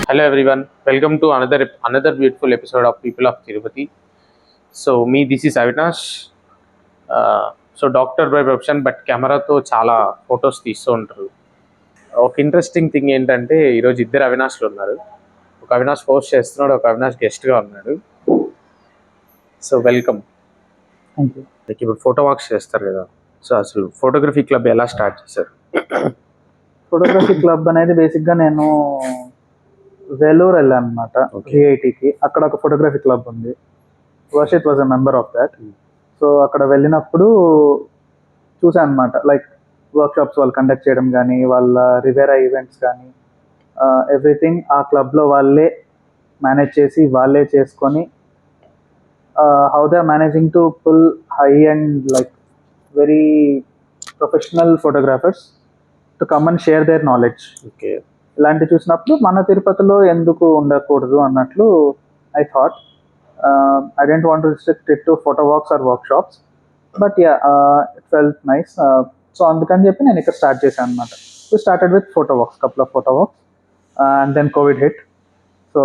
Hello everyone, welcome to another beautiful episode of People of Tirupati. This is Avinash. Doctor by profession but కెమెరాతో చాలా photos తీస్తూ ఉంటారు. ఒక interesting thing ఏంటంటే ఈరోజు ఇద్దరు అవినాష్లు ఉన్నారు. ఒక అవినాష్ పోస్ట్ చేస్తున్నాడు, ఒక అవినాష్ గెస్ట్గా ఉన్నాడు. So welcome. Thank you. ఇప్పుడు ఫోటో వాక్స్ చేస్తారు కదా, సో అసలు ఫోటోగ్రఫీ క్లబ్ ఎలా స్టార్ట్ చేశారు? ఫోటోగ్రఫీ క్లబ్ అనేది బేసిక్గా నేను వేలూరు వెళ్ళాను అనమాట, విఐటికి. అక్కడ ఒక ఫోటోగ్రఫీ క్లబ్ ఉంది. Varshith was a member of that. So అక్కడ వెళ్ళినప్పుడు చూసాను అనమాట, లైక్ వర్క్షాప్స్ వాళ్ళు కండక్ట్ చేయడం కానీ, వాళ్ళ రివేరా ఈవెంట్స్ కానీ, ఎవ్రీథింగ్ ఆ క్లబ్లో వాళ్ళే మేనేజ్ చేసి వాళ్ళే చేసుకొని how they are managing to pull high and like very professional photographers to come and share their knowledge. Okay, ఇలాంటి చూసినప్పుడు మన తిరుపతిలో ఎందుకు ఉండకూడదు అన్నట్లు I thought. I didn't want to restrict it to photo walks or workshops, but yeah, it felt nice. So అందుకని చెప్పి నేను ఇక్కడ స్టార్ట్ చేశాను అనమాట. We started with photo walks, couple of photo walks, and then COVID hit. So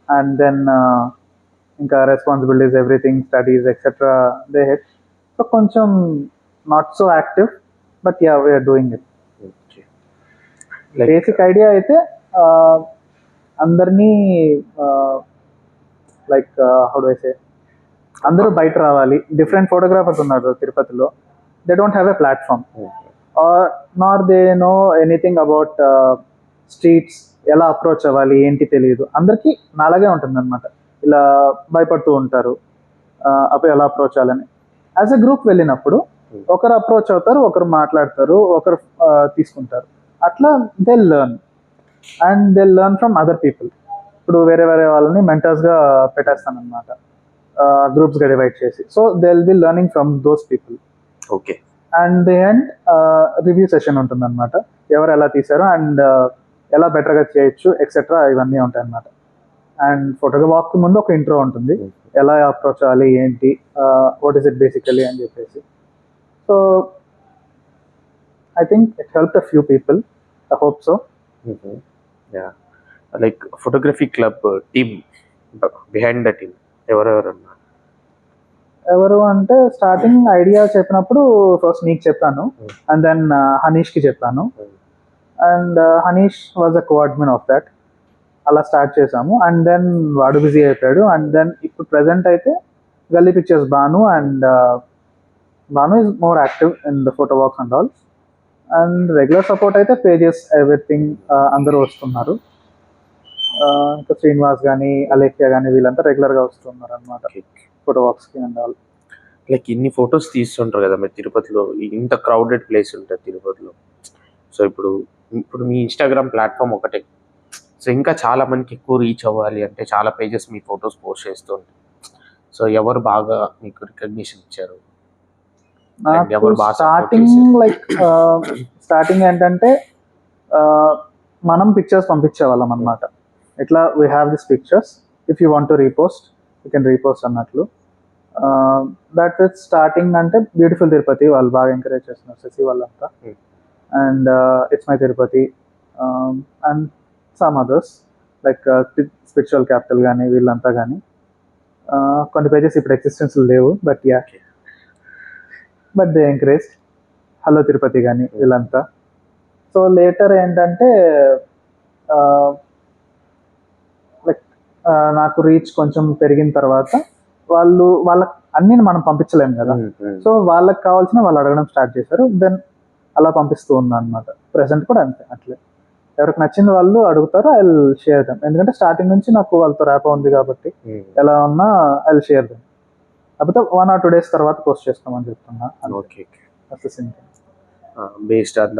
and then ఇంకా responsibilities, everything, studies, etc. they hit. So కొంచెం not so active, but yeah, we are doing it. Basic idea అయితే అందరినీ like how do I say, అందరూ బయట రావాలి. Different photographers ఉన్నారు తిరుపతిలో. They don't have a platform nor they know anything about streets, ఎలా approach అవ్వాలి ఏంటి తెలియదు. అందరికీ నాలాగే ఉంటుంది అనమాట, ఇలా భయపడుతూ ఉంటారు అప్పుడు ఎలా అప్రోచ్ అవ్వాలని. యాజ్ ఎ గ్రూప్ వెళ్ళినప్పుడు ఒకరు అప్రోచ్ అవుతారు, ఒకరు మాట్లాడతారు, ఒకరు తీసుకుంటారు. అట్లా they learn and they learn from other people. ఇప్పుడు వేరే వేరే వాళ్ళని మెంటర్స్గా పెట్టేస్తాను అనమాట, గ్రూప్స్గా డివైడ్ చేసి. So they will be learning from those people. Okay. And they and review session ఉంటుంది అనమాట, ఎవరు ఎలా తీశారు అండ్ ఎలా బెటర్గా చేయొచ్చు ఎక్సెట్రా, ఇవన్నీ ఉంటాయి అనమాట. అండ్ ఫోటోగా వాక్ ముందు ఒక ఇంట్రో ఉంటుంది, ఎలా అప్రోచ్ అవ్వాలి ఏంటి, వాట్ ఈస్ ఇట్ బేసికలీ అని చెప్పేసి. So I think it helped a few people. I hope so. Yeah. Like photography club team, behind the team, ఎవరు అంటే స్టార్టింగ్ ఐడియా చెప్పినప్పుడు ఫస్ట్ నీకు చెప్పాను, అండ్ దెన్ హనీష్కి చెప్పాను. And Hanish was a coordinator of that. అలా స్టార్ట్ చేసాము. And then వాడు బిజీ అయిపోయాడు. అండ్ దెన్ ఇప్పుడు ప్రెసెంట్ అయితే Galli pictures Banu, and Banu is more active in the photo walks and all. And regular support అయితే పేజెస్, ఎవ్రీథింగ్ అందరూ వస్తున్నారు. ఇంకా శ్రీనివాస్ కానీ, అలేఖ్య కానీ, వీళ్ళంతా రెగ్యులర్గా వస్తున్నారు అనమాట ఫోటో వాక్స్కి అండ్ ఆల్. లైక్ ఇన్ని ఫొటోస్ తీస్తుంటారు కదా మీరు తిరుపతిలో, ఇంత క్రౌడెడ్ ప్లేస్ ఉంటుంది తిరుపతిలో. సో ఇప్పుడు మీ ఇన్స్టాగ్రామ్ ప్లాట్ఫామ్ ఒకటే, సో ఇంకా చాలా మందికి ఎక్కువ రీచ్ అవ్వాలి అంటే చాలా పేజెస్ మీ ఫొటోస్ పోస్ట్ చేస్తూ ఉంటాయి. సో ఎవరు బాగా మీకు రికగ్నిషన్ ఇచ్చారు? స్టార్టింగ్ ఏంటంటే మనం పిక్చర్స్ పంపించేవాళ్ళం అనమాట. ఇట్లా we have this pictures, if you want to repost you can repost అన్నట్లు. దట్ విత్ స్టార్టింగ్ అంటే బ్యూటిఫుల్ తిరుపతి వాళ్ళు బాగా ఎంకరేజ్ చేస్తున్నారు, శశి వాళ్ళంతా. And it's my Tirupati and some others like spiritual capital కానీ, వీళ్ళంతా కానీ. కొన్ని పేజెస్ ఇప్పుడు ఎగ్జిస్టెన్స్ లేవు, but yeah, but they encourage. Hello Tirupati కానీ, వీళ్ళంతా. సో లేటర్ ఏంటంటే లైక్ నాకు రీచ్ కొంచెం పెరిగిన తర్వాత వాళ్ళకి అన్నీ మనం పంపించలేము కదా, సో వాళ్ళకి కావాల్సిన వాళ్ళు అడగడం స్టార్ట్ చేశారు. దెన్ అలా పంపిస్తూ ఉన్నాను అనమాట. ప్రెసెంట్ కూడా అంతే, అట్లే ఎవరికి నచ్చింది వాళ్ళు అడుగుతారు, ఐ విల్ షేర్ దెమ్. ఎందుకంటే స్టార్టింగ్ నుంచి నాకు వాళ్ళతో ర్యాప్ ఉంది కాబట్టి ఎలా ఉన్నా ఐ విల్ షేర్ దెమ్. కాకపోతే 1 or 2 days తర్వాత పోస్ట్ చేస్తామని చెప్తున్నా. Based on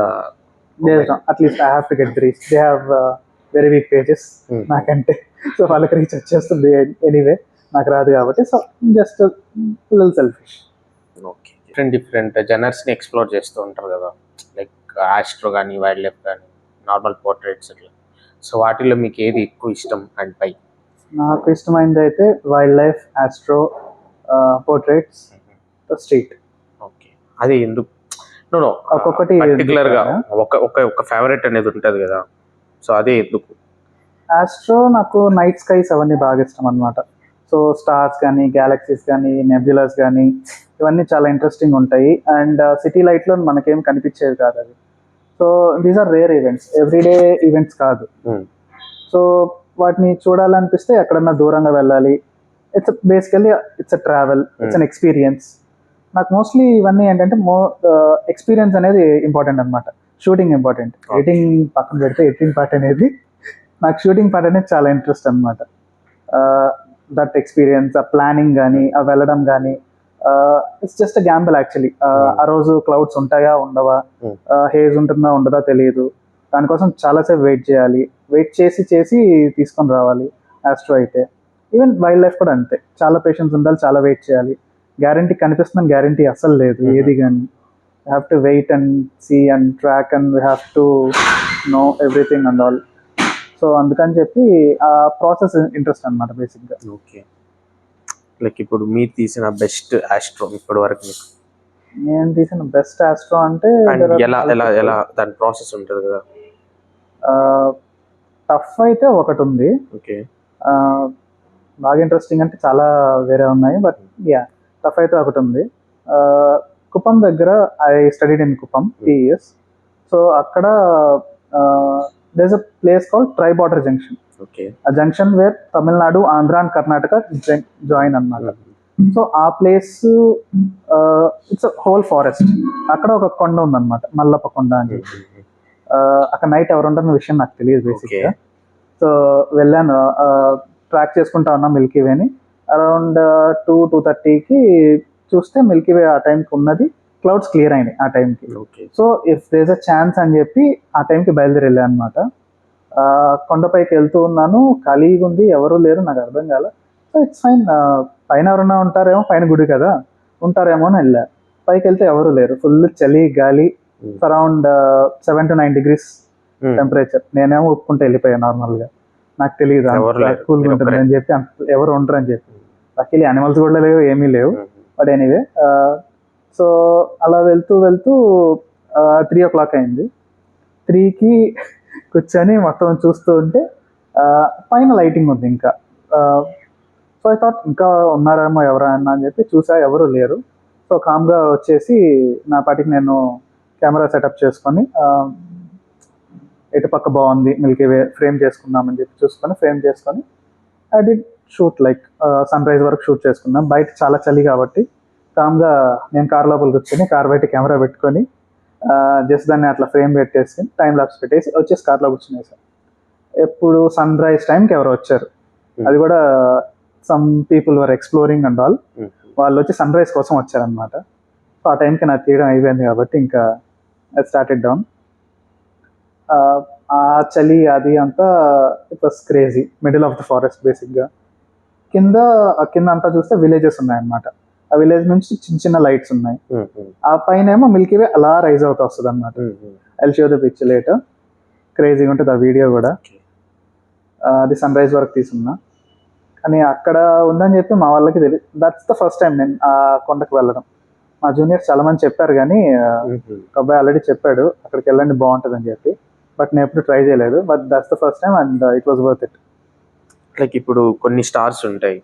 at least I have to get the reach. They have very weak pages నాకంటే, సో వాళ్ళకి రీచ్ వచ్చేస్తుంది ఎనీవే, నాకు రాదు కాబట్టి. So just little selfish. Okay, different జనర్స్ని ఎక్స్ప్లోర్ చేస్తూ ఉంటారు కదా, లైక్ ఆస్ట్రో కానీ, వైల్డ్ లైఫ్ కానీ, నార్మల్ పోర్ట్రేట్స్ అట్లా. సో వాటిలో మీకు ఏది ఎక్కువ ఇష్టం అండ్ పై? నాకు ఇష్టమైనది అయితే wild life, astro, portraits, street. Okay, అది ఎందుకు? ఒక్కొక్కటి పర్టికులర్ గా ఒక ఫేవరెట్ అనేది ఉంటది కదా, సో అదే ఎందుకు? ఆస్ట్రో నాకు నైట్ స్కైస్ అవన్నీ బాగా ఇష్టం అనమాట. సో స్టార్స్ కానీ, గ్యాలక్సీస్ కానీ, నెబ్యులాస్ కానీ ఇవన్నీ చాలా ఇంట్రెస్టింగ్ ఉంటాయి. అండ్ సిటీ లైట్లో మనకేం కనిపించేది కాదు అది. So these are rare events, everyday events కాదు. సో వాటిని చూడాలనిపిస్తే ఎక్కడన్నా దూరంగా వెళ్ళాలి. It's basically it's a travel, it's an experience. నాకు మోస్ట్లీ ఇవన్నీ ఏంటంటే ఎక్స్పీరియన్స్ అనేది ఇంపార్టెంట్ అనమాట. షూటింగ్ ఇంపార్టెంట్, ఎడిటింగ్ పక్కన పెడితే ఎడిటింగ్ పార్ట్ అనేది నాకు షూటింగ్ పార్ట్ అనేది చాలా ఇంట్రెస్ట్ అనమాట. దట్ ఎక్స్పీరియన్స్, ఆ ప్లానింగ్ కానీ, ఆ వెళ్ళడం కానీ, it's just a Gamble actually. ఆ రోజు క్లౌడ్స్ ఉంటాయా ఉండవా, హేజ్ ఉంటుందా ఉండదా తెలియదు. దానికోసం చాలాసేపు వెయిట్ చేయాలి, వెయిట్ చేసి చేసి తీసుకొని రావాలి. ఆస్ట్రో అయితే ఈవెన్ వైల్డ్ లైఫ్ కూడా అంతే, చాలా పేషెన్స్ ఉండాలి, చాలా వెయిట్ చేయాలి. గ్యారంటీ కనిపిస్తుందని గ్యారంటీ అస్సలు లేదు ఏది కానీ. You have to wait and see and track and we have to know everything and all. So అందుకని చెప్పి ఆ ప్రాసెస్ ఇంట్రెస్ట్ అనమాట బేసిక్గా. ఓకే, లైక్ ఇప్పుడు మీరు తీసిన బెస్ట్ ఆస్ట్రో ఇప్పటి వరకు మీకు? నేను తీసిన బెస్ట్ ఆస్ట్రో అంటే ఎలా ఎలా ఎలా దాని ప్రాసెస్ ఉంటుంది కదా. టఫ్ అయితే ఒకటి ఉంది. ఓకే, బాగా ఇంట్రెస్టింగ్ అంటే చాలా వేరే ఉన్నాయి, బట్ యా టఫ్ అయితే ఒకటి ఉంది. కుప్పం దగ్గర I studied in Kuppam 3 years. So అక్కడ there is a place called tri border junction. Okay, ఆ junction where Tamil Nadu, Andhra and Karnataka join అన్నమాట. సో ఆ ప్లేస్ ఇట్స్ హోల్ ఫారెస్ట్. అక్కడ ఒక కొండ ఉందన్నమాట, మల్లప్ప కొండ అని చెప్పి. అక్కడ నైట్ ఎవరు ఉంటారన్న విషయం నాకు తెలియదు బేసిక్గా. సో వెళ్ళాను, ట్రాక్ చేసుకుంటా ఉన్నా మిల్కీ వేని. అరౌండ్ 2-2:30కి చూస్తే మిల్కీ వే ఆ టైంకి ఉన్నది, క్లౌడ్స్ క్లియర్ అయినాయి ఆ టైంకి. So if there is a chance అని చెప్పి ఆ టైంకి బయలుదేరి వెళ్ళాను అనమాట. కొండపైకి వెళ్తూ ఉన్నాను, ఖాళీగా ఉంది, ఎవరు లేరు, నాకు అర్థం కాలే. సో ఇట్స్ ఫైన్, పైన ఎవరన్నా ఉంటారేమో, పైన గుడి కదా ఉంటారేమో అని వెళ్ళా. పైకి వెళ్తే ఎవరు లేరు, ఫుల్ చలి గాలి, అరౌండ్ 7 to 9 degrees టెంపరేచర్. నేనేమో ఒప్పుకుంటే వెళ్ళిపోయాను నార్మల్గా, నాకు తెలియదు కూల్గా ఉంటుంది అని చెప్పి, ఎవరు ఉండరు అని చెప్పి. లక్కీలీ అనిమల్స్ కూడా లేవు, ఏమీ లేవు. బట్ ఎనీవే, సో అలా వెళ్తూ వెళ్తూ 3 o'clock అయింది. 3కి కూర్చొని మొత్తం చూస్తూ ఉంటే పైన లైటింగ్ ఉంది ఇంకా. సో ఐ థాట్ ఇంకా ఉన్నారేమో ఎవరైనా అని చెప్పి చూసా, ఎవరు లేరు. సో కామ్గా వచ్చేసి నా పాటికి నేను కెమెరా సెటప్ చేసుకొని, ఎటుపక్క బాగుంది మిల్కీ వే ఫ్రేమ్ చేసుకుందామని చెప్పి చూసుకొని ఫ్రేమ్ చేసుకొని I did shoot like sunrise వరకు షూట్ చేసుకున్నాం. బయట చాలా చలి కాబట్టి కామ్గా నేను కార్ లోపలికి వచ్చి కార్ బయట కెమెరా పెట్టుకొని జస్ట్ దాన్ని అట్లా ఫ్రేమ్ పెట్టేసి టైం లాప్స్ పెట్టేసి వచ్చేసి కార్లో కూర్చునేసాను. ఎప్పుడు సన్ రైజ్ టైంకి ఎవరు వచ్చారు, అది కూడా some people were exploring and all. వాళ్ళు వచ్చి సన్ రైజ్ కోసం వచ్చారనమాట. సో ఆ టైంకి నాకు తీయడం అయిపోయింది కాబట్టి ఇంకా ఐ స్టార్టెడ్ డౌన్. ఆ చలి అది అంతా it was crazy. Middle of the forest బేసిక్గా. కింద అంతా చూస్తే విలేజెస్ ఉన్నాయన్నమాట. ఆ విలేజ్ నుంచి చిన్న చిన్న లైట్స్ ఉన్నాయి. ఆ పైన ఏమో మిల్కీ వే అలా రైజ్ అవుతూ వస్తుంది అనమాట. I show the picture later. క్రేజీగా ఉంటుంది ఆ వీడియో కూడా. అది సన్ రైజ్ వరకు తీసుకున్నా, కానీ అక్కడ ఉందని చెప్పి మా వాళ్ళకి తెలియదు. దట్స్ ద ఫస్ట్ టైం నేను ఆ కొండకు వెళ్ళడం. మా జూనియర్స్ చాలా మంది చెప్పారు, కానీ ఒక అబ్బాయి ఆల్రెడీ చెప్పాడు అక్కడికి వెళ్ళండి బాగుంటుంది అని చెప్పి, బట్ నేను ఎప్పుడు ట్రై చేయలేదు. But that's the first time and it was worth it. Like ఇప్పుడు కొన్ని స్టార్స్ ఉంటాయి,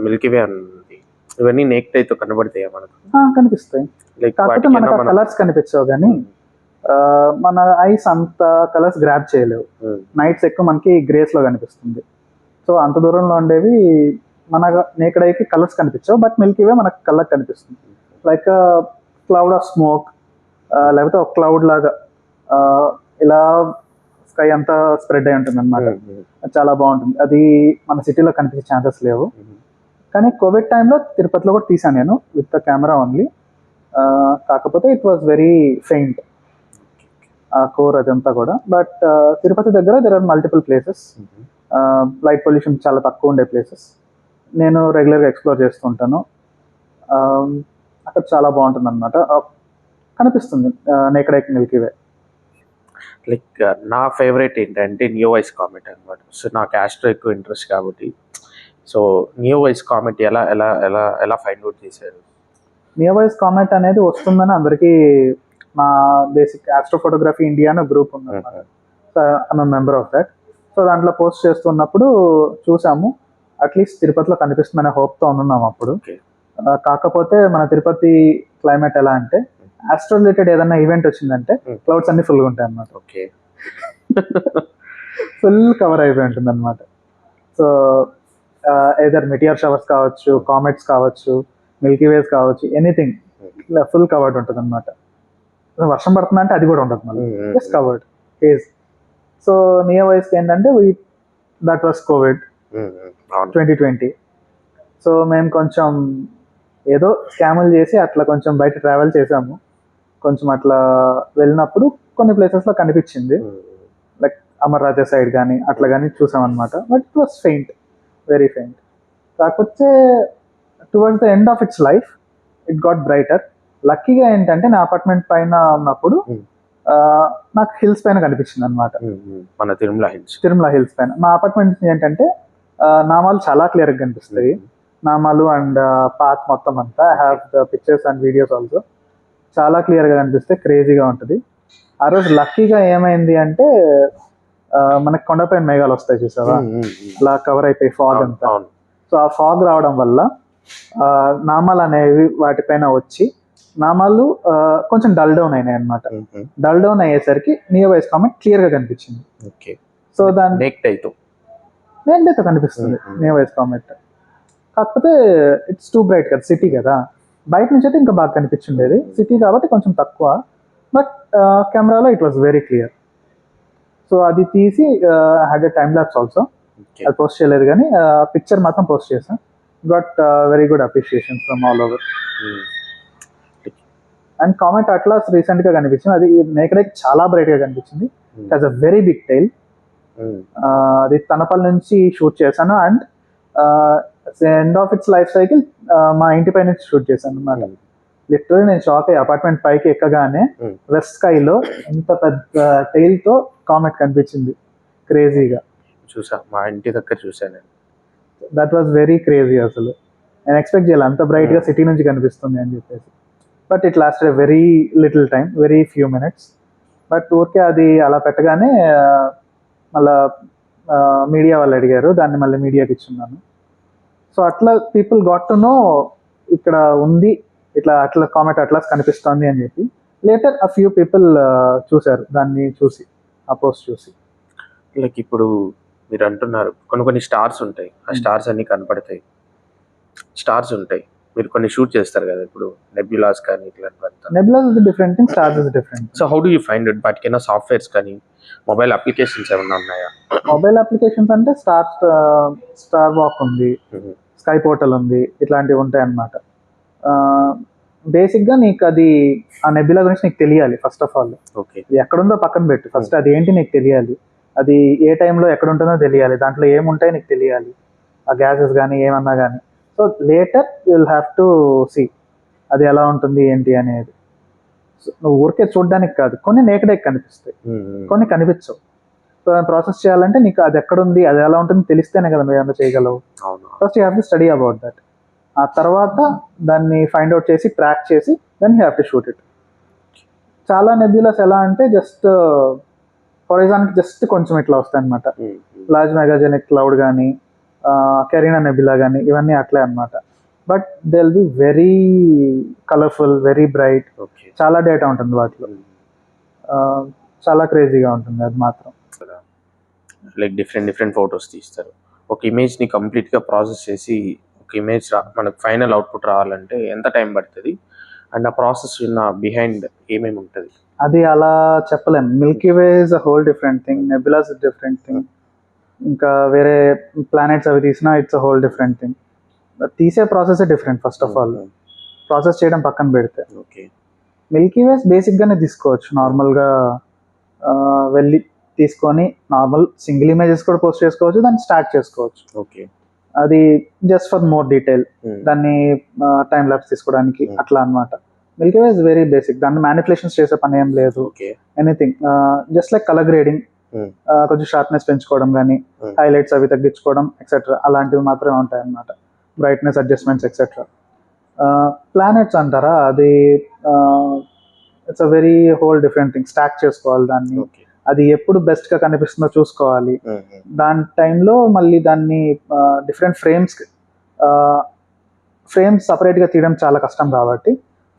మిల్కీ వే ఉంది, ఇవన్నీ నేక్డ్ అయితే కనబడతాయా మనకు? కనిపిస్తాయి, కాకపోతే మనకు కలర్స్ కనిపించవు, కానీ మన ఐస్ అంత కలర్స్ గ్రాప్ చేయలేవు. నైట్స్ ఎక్కువ మనకి గ్రేస్ లో కనిపిస్తుంది. సో అంత దూరంలో ఉండేవి మన నేకెడ్ ఐకి కలర్స్ కనిపించవు, బట్ మిల్కీ వే మనకు కలర్ కనిపిస్తుంది. లైక్ క్లౌడ్ ఆఫ్ స్మోక్, లేకపోతే ఒక క్లౌడ్ లాగా ఇలా స్కై అంతా స్ప్రెడ్ అయి ఉంటుంది అనమాట. చాలా బాగుంటుంది. అది మన సిటీలో కనిపించే ఛాన్సెస్ లేవు. కానీ కోవిడ్ టైంలో తిరుపతిలో కూడా తీసాను నేను విత్ ద కెమెరా ఓన్లీ. కాకపోతే ఇట్ వాజ్ వెరీ ఫెయింట్ ఆ కోర్ అదంతా కూడా. బట్ తిరుపతి దగ్గర there are multiple places, light pollution చాలా తక్కువ ఉండే ప్లేసెస్. నేను రెగ్యులర్గా ఎక్స్ప్లోర్ చేస్తూ ఉంటాను. అక్కడ చాలా బాగుంటుంది అనమాట, కనిపిస్తుంది నేకెడ్ ఐకి మిల్కీ వే. లైక్ నా ఫేవరెట్ ఏంటంటే నియోవైస్ కామెట్ అనమాట. సో నాకు ఆస్ట్రో ఎక్కువ ఇంట్రెస్ట్ కాబట్టి, సో నియోవైస్ కామెట్ ఎలా ఎలా ఎలా ఎలా ఫైండ్ అవుట్ చేశారు? నియోవైస్ కామెట్ అనేది వస్తుందని అందరికీ, మా బేసిక్ ఆస్ట్రో ఫోటోగ్రఫీ ఇండియా అనే గ్రూప్ ఉందన్నమాట. So I'm member of that. So so దాంట్లో పోస్ట్ చేస్తున్నప్పుడు చూసాము, అట్లీస్ట్ తిరుపతిలో కనిపిస్తుందనే హోప్తో ఉన్నాం అప్పుడు. Okay. కాకపోతే మన తిరుపతి క్లైమేట్ ఎలా అంటే ఆస్ట్రో రిలేటెడ్ ఏదైనా ఈవెంట్ వచ్చిందంటే క్లౌడ్స్ అన్ని ఫుల్గా ఉంటాయి అన్నమాట. ఓకే. ఫుల్ కవర్ అయిపోయి ఉంటుంది అనమాట. సో ఏదర్ మెటియర్ షవర్స్ కావచ్చు, కామెట్స్ కావచ్చు, మిల్కీ వేస్ కావచ్చు, ఎనీథింగ్ ఇట్లా ఫుల్ కవర్డ్ ఉంటుంది అనమాట. వర్షం పడుతుందంటే అంటే అది కూడా ఉండదు మళ్ళీ, just covered phase. So near వైస్కి ఏంటంటే దట్ వాస్ కోవిడ్ 2020. సో మేము కొంచెం ఏదో స్కాములు చేసి అట్లా కొంచెం బయట ట్రావెల్ చేసాము. కొంచెం అట్లా వెళ్ళినప్పుడు కొన్ని ప్లేసెస్లో కనిపించింది, లైక్ అమర్ రాజా సైడ్ కానీ అట్లా కానీ చూసామన్నమాట. But it was faint, very faint. కాకపోతే towards the end of its life it got brighter. లక్కీగా ఏంటంటే నా అపార్ట్మెంట్ పైన ఉన్నప్పుడు నాకు హిల్స్ పైన కనిపించింది అనమాట. మన తిరుమల హిల్స్ పైన నా అపార్ట్మెంట్ ఏంటంటే నామాలు చాలా క్లియర్గా కనిపిస్తాయి. నామాలు అండ్ పాత్ మొత్తం అంతా. I have the pictures and videos also. చాలా క్లియర్గా కనిపిస్తాయి, క్రేజీగా ఉంటుంది. ఆ రోజు లక్కీగా ఏమైంది అంటే మనకి కొండపైన మేఘాలు వస్తాయి చూసావా, అలా కవర్ అయిపోయి ఫాగ్ అంతా. సో ఆ ఫాగ్ రావడం వల్ల నామాలు అనేవి వాటిపైన వచ్చి నామాలు కొంచెం డల్ డౌన్ అయినాయి అనమాట. డల్ డౌన్ అయ్యేసరికి నియర్ వైస్ కామెంట్ క్లియర్గా కనిపించింది. సో దాని నేండేతో కనిపిస్తుంది నియర్ వైస్ కామెంట్. కాకపోతే ఇట్స్ టూ బ్రైట్ కదా, సిటీ కదా, బయట నుంచి అయితే ఇంకా బాగా కనిపించిండేది. సిటీ కాబట్టి కొంచెం తక్కువ, బట్ కెమెరాలో it was very clear. So అది తీసి had a time lapse also. అది పోస్ట్ చేయలేదు కానీ పిక్చర్ మాత్రం పోస్ట్ చేసాను. Got very good appreciation from all over. And comet Atlas రీసెంట్గా కనిపించింది, అది నేకడే చాలా బ్రైట్గా కనిపించింది. It has a very big tail. అది తనపల్లి నుంచి షూట్ చేశాను. And end of its life cycle మా ఇంటి పై నుంచి షూట్ చేశాను అనమాట. లిటరల్లీ నేను షాక్ అయ్యి అపార్ట్మెంట్ పైకి ఎక్కగానే వెస్ట్ స్కైలో ఎంత పెద్ద టైల్ తో కామెట్ కనిపించింది, క్రేజీగా. చూసా, మా ఇంటి దగ్గర చూసాను. That was very crazy. అసలు నేను ఎక్స్పెక్ట్ చేయాలి అంత బ్రైట్ గా సిటీ నుంచి కనిపిస్తుంది అని చెప్పేసి. But it last very little time, very few minutes. But ఊరికే అది అలా పెట్టగానే మళ్ళా మీడియా వాళ్ళు అడిగారు, దాన్ని మళ్ళీ మీడియాకి ఇచ్చున్నాను. సో అట్లా పీపుల్ గాట్ టు నో ఇక్కడ ఉంది, ఇట్లా అట్లా కామెట్ అట్లాస్ కనిపిస్తుంది అని చెప్పి. లేటర్ అ ఫ్యూ పీపుల్ చూశారు దాన్ని, చూసి ఆ పోస్ట్ చూసి. లైక్ ఇప్పుడు మీరు అంటున్నారు కొన్ని స్టార్స్ ఉంటాయి, ఆ స్టార్స్ అన్ని కనపడతాయి, స్టార్స్ ఉంటాయి, మీరు కొన్ని షూట్ చేస్తారు కదా, ఇప్పుడు నెబ్యులాస్ కానీ ఇట్లాంటివంతా. Nebulas is different thing, stars is different. So how do you find it? వాటికైనా సాఫ్ట్వేర్స్ కానీ మొబైల్ అప్లికేషన్స్ ఏమైనా ఉన్నాయా? మొబైల్ అప్లికేషన్స్ అంటే స్టార్ వాక్ ఉంది, స్కై పోర్టల్ ఉంది, ఇట్లాంటివి ఉంటాయి అన్నమాట. బేసిక్గా నీకు అది ఆ నెబ్యులా గురించి నీకు తెలియాలి ఫస్ట్ ఆఫ్ ఆల్. ఓకే, అది ఎక్కడుందో పక్కన పెట్టు, ఫస్ట్ అది ఏంటి నీకు తెలియాలి, అది ఏ టైంలో ఎక్కడ ఉంటుందో తెలియాలి, దాంట్లో ఏముంటాయో నీకు తెలియాలి, ఆ గ్యాసెస్ కానీ ఏమన్నా కానీ. So later you will have to see అది ఎలా ఉంటుంది ఏంటి అనేది. నువ్వు ఊరికే చూడడానికి కాదు, కొన్ని నేకడే కనిపిస్తాయి, కొన్ని కనిపించవు. సో దాన్ని ప్రాసెస్ చేయాలంటే నీకు అది ఎక్కడుంది, అది ఎలా ఉంటుంది తెలిస్తేనే కదా నువ్వు ఏమన్నా చేయగలవు. First you have to study about that. ఆ తర్వాత దాన్ని ఫైండ్ అవుట్ చేసి ట్రాక్ చేసి then you have to shoot it. చాలా నెబ్యులాస్ ఎలా అంటే జస్ట్ హొరైజాన్కి జస్ట్ కొంచెం ఇట్లా వస్తాయి అనమాట. లార్జ్ మెగాజెనిక్ క్లౌడ్ కానీ కెరీనా నెబ్యులా కానీ ఇవన్నీ అట్లే అనమాట. But they will be very colourful, very bright, చాలా డేటా ఉంటుంది వాటిలో, చాలా క్రేజీగా ఉంటుంది అది మాత్రం. లైక్ డిఫరెంట్ ఫొటోస్ తీస్తారు, ఒక ఇమేజ్ని కంప్లీట్గా ప్రాసెస్ చేసి ఒక ఇమేజ్ మనకు ఫైనల్ అవుట్పుట్ రావాలంటే ఎంత టైం పడుతుంది? అండ్ ఆ ప్రాసెస్ ఉన్న బిహైండ్ ఏమేమి ఉంటుంది? అది అలా చెప్పలేము. Milky Way is a whole different thing, nebulas is different thing, ఇంకా వేరే ప్లానెట్స్ అవి తీసినా it's a whole different thing. తీసే process different. First of all process చేయడం పక్కన పెడితే మిల్కీ వేస్ బేసిక్గానే తీసుకోవచ్చు, నార్మల్గా వెళ్ళి తీసుకొని నార్మల్ సింగిల్ ఇమేజెస్ కూడా పోస్ట్ చేసుకోవచ్చు, దాన్ని స్టార్ట్ చేసుకోవచ్చు. ఓకే, అది జస్ట్ ఫర్ మోర్ డీటెయిల్, దాన్ని టైం ల్యాప్స్ తీసుకోవడానికి అట్లా అనమాట. Milky Way is very basic, దాన్ని మ్యానిపులేషన్స్ చేసే పని ఏం లేదు. Anything just like colour grading, కొంచెం షార్ప్నెస్ పెంచుకోవడం కానీ, హైలైట్స్ అవి తగ్గించుకోవడం ఎక్సెట్రా, అలాంటివి మాత్రమే ఉంటాయి అన్నమాట. Brightness adjustments etcetera. ప్లానెట్స్ అంటారా, అది it's a very whole different thing. Stock చేసుకోవాలి దాన్ని, అది ఎప్పుడు బెస్ట్గా కనిపిస్తుందో చూసుకోవాలి. దాని టైంలో మళ్ళీ దాన్ని డిఫరెంట్ ఫ్రేమ్స్ సపరేట్గా తీయడం చాలా కష్టం కాబట్టి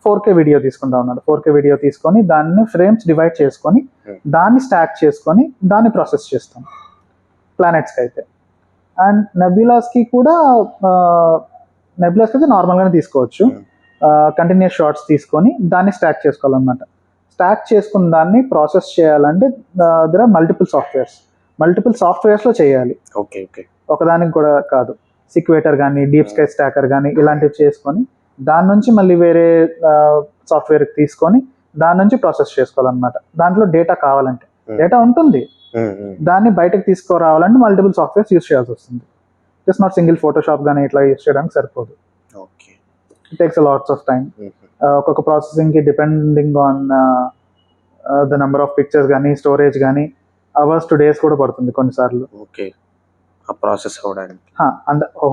4K వీడియో తీసుకుంటా ఉన్నాడు. 4K వీడియో తీసుకొని దాన్ని ఫ్రేమ్స్ డివైడ్ చేసుకొని దాన్ని స్టాక్ చేసుకొని దాన్ని ప్రాసెస్ చేస్తాం ప్లానెట్స్కి అయితే. అండ్ నెబ్యులాస్కి కూడా అయితే నార్మల్గానే తీసుకోవచ్చు. కంటిన్యూస్ షార్ట్స్ తీసుకొని దాన్ని స్టాక్ చేసుకోవాలన్నమాట. స్టాక్ చేసుకున్న దాన్ని ప్రాసెస్ చేయాలంటే దర్ ఆర్ మల్టిపుల్ సాఫ్ట్వేర్స్లో చేయాలి. Okay okay. ఒకదానికి కూడా కాదు. సిక్వేటర్ కానీ డీప్ స్కై స్టాకర్ కానీ ఇలాంటివి చేసుకొని దాని నుంచి మళ్ళీ వేరే సాఫ్ట్వేర్కి తీసుకొని దాని నుంచి ప్రాసెస్ చేసుకోవాలన్నమాట. దాంట్లో డేటా కావాలంటే డేటా ఉంటుంది, దాన్ని బయటకు తీసుకురావాలంటే మల్టిపుల్ సాఫ్ట్వేర్స్ యూస్ చేయాల్సి వస్తుంది. జస్ట్ నాట్ సింగిల్ ఫోటోషాప్ కానీ ఇట్లా యూస్ చేయడానికి సరిపోదు. It takes lots of time. ఒక్కొక్క ప్రాసెసింగ్కి depending on the number of pictures కానీ స్టోరేజ్ కానీ అవర్స్ టు డేస్ కూడా పడుతుంది కొన్నిసార్లు. ఓకే. ఆ ప్రాసెస్ అవ్వడానికి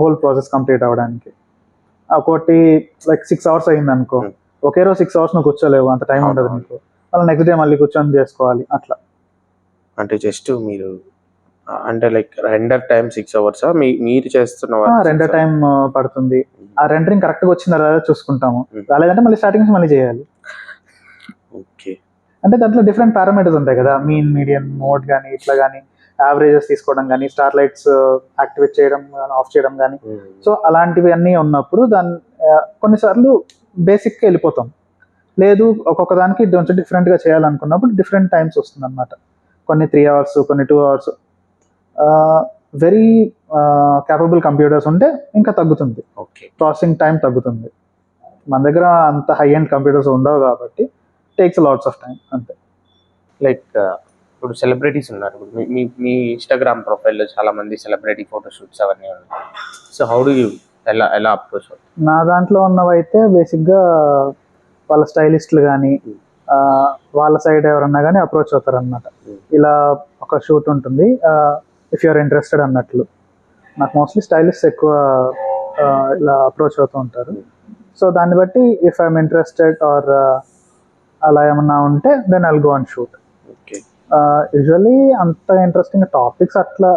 హోల్ ప్రాసెస్ కంప్లీట్ అవ్వడానికి. ఒకటి లైక్ 6 hours అయింది అనుకో, ఒకే రోజు 6 hours నువ్వు కూర్చోలేవు, అంత టైం ఉండదు నీకు. మళ్ళీ నెక్స్ట్ డే మళ్ళీ కూర్చొని చేసుకోవాలి అట్లా. అంటే జస్ట్ మీరు అంటే లైక్ రెండర్ టైం 6 hours మీరు చేస్తున్న రెండర్ టైం పడుతుంది. ఆ రెండరింగ్ కరెక్ట్గా వచ్చిందా లేదా చూసుకుంటాము, రాలేదంటే మళ్ళీ స్టార్టింగ్ నుంచి మళ్ళీ చేయాలి. ఓకే. అంటే దాంట్లో డిఫరెంట్ పారామీటర్స్ ఉంటాయి కదా, మీన్ మీడియం మోడ్ కానీ ఇట్లా కానీ యావరేజెస్ తీసుకోవడం కానీ స్టార్ లైట్స్ యాక్టివేట్ చేయడం కానీ ఆఫ్ చేయడం కానీ. సో అలాంటివి అన్నీ ఉన్నప్పుడు దాన్ని కొన్నిసార్లు బేసిక్గా వెళ్ళిపోతాం. లేదు ఒక్కొక్క దానికి కొంచెం డిఫరెంట్గా చేయాలనుకున్నప్పుడు డిఫరెంట్ టైమ్స్ వస్తుంది అనమాట. కొన్ని 3 hours, కొన్ని 2 hours. వెరీ క్యాపబుల్ కంప్యూటర్స్ ఉంటే ఇంకా తగ్గుతుంది, ప్రాసెసింగ్ టైం తగ్గుతుంది. మన దగ్గర అంత హై ఎండ్ కంప్యూటర్స్ ఉండవు కాబట్టి టేక్స్ లాట్స్ ఆఫ్ టైం అంతే. లైక్ ఇప్పుడు సెలబ్రిటీస్ ఉన్నారు, మీ ఇన్స్టాగ్రామ్ ప్రొఫైల్లో చాలా మంది సెలబ్రిటీ ఫోటోషూట్స్ అవన్నీ ఉన్నాయి. సో హౌ డు యూ ఎలా అప్రోచ్? నా దాంట్లో ఉన్నవైతే బేసిక్గా వాళ్ళ స్టైలిస్టులు కానీ వాళ్ళ సైడ్ ఎవరన్నా కానీ అప్రోచ్ అవుతారు అనమాట. ఇలా ఒక షూట్ ఉంటుంది, ఇఫ్ యూఆర్ ఇంట్రెస్టెడ్ అన్నట్లు. నాకు మోస్ట్లీ స్టైలిస్ట్ ఎక్కువ ఇలా అప్రోచ్ అవుతూ ఉంటారు. సో దాన్ని బట్టి ఇఫ్ ఐఎమ్ ఇంట్రెస్టెడ్ ఆర్ అలా ఏమన్నా ఉంటే then I'll go and shoot. Usually అంత ఇంట్రెస్టింగ్ టాపిక్స్ అట్లా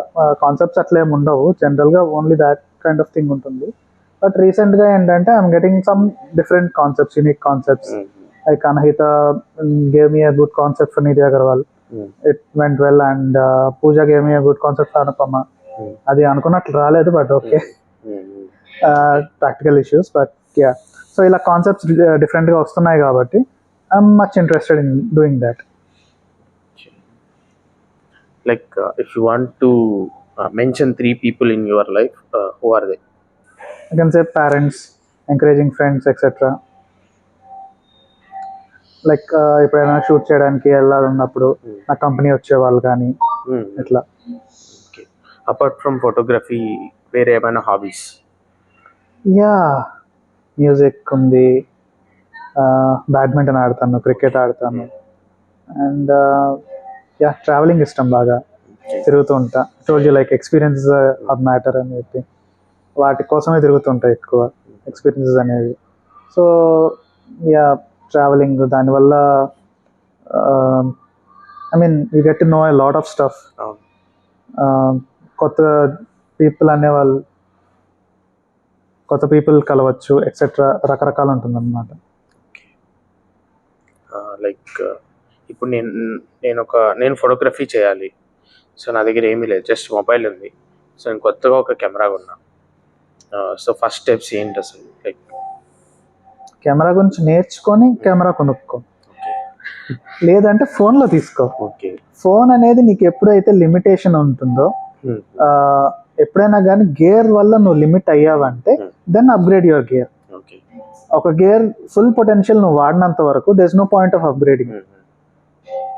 కాన్సెప్ట్స్ అట్లా ఏమి ఉండవు, జనరల్గా only that kind of thing ఉంటుంది. బట్ రీసెంట్గా ఏంటంటే I'm getting some different concepts, unique concepts. Like Anahita gave me a good concept for Nidhi Agarwal. It went well, and Pooja gave me a good concept for Anupama. Adi anukunnatlu raaledu, but okay. Practical issues, but yeah. So ila concepts different ga vastunayi kabatti I'm much interested in doing that. Like if you want to mention 3 people in your life, who are they? I can say parents, encouraging friends, etc. Like ఎప్పుడైనా shoot చేయడానికి వెళ్ళాలన్నప్పుడు నా company వచ్చేవాళ్ళు కానీ ఇట్లా. Apart from photography వేరే ఏమైనా hobbies? Yeah, music ఉంది, badminton ఆడతాను, క్రికెట్ ఆడతాను, అండ్ యా ట్రావెలింగ్ ఇష్టం, బాగా తిరుగుతూ ఉంటా. Told you like experiences are matter అని చెప్పి వాటి కోసమే తిరుగుతుంటా ఎక్కువ, ఎక్స్పీరియన్సెస్ అనేవి. సో యా ట్రావెలింగ్, దానివల్ల I mean you get to know a lot of stuff. కొత్త పీపుల్ కలవచ్చు, ఎక్సెట్రా, రకరకాలు ఉంటుందన్నమాట. లైక్ ఇప్పుడు నేను ఫోటోగ్రఫీ చేయాలి, సో నా దగ్గర ఏమీ లేదు, జస్ట్ మొబైల్ ఉంది. సో నేను కొత్తగా ఒక కెమెరా కొన్నా. సో ఫస్ట్ స్టెప్స్ ఏంటి అసలు? లైక్ కెమెరా గురించి నేర్చుకొని కెమెరా కొనుక్కో, లేదంటే ఫోన్లో తీసుకో. ఫోన్ అనేది నీకు ఎప్పుడైతే లిమిటేషన్ ఉంటుందో, ఎప్పుడైనా కానీ గేర్ వల్ల నువ్వు లిమిట్ అయ్యావంటే దెన్ అప్గ్రేడ్ యువర్ గేర్. ఒక గేర్ ఫుల్ పొటెన్షియల్ నువ్వు వాడినంత వరకు there is no point of upgrading.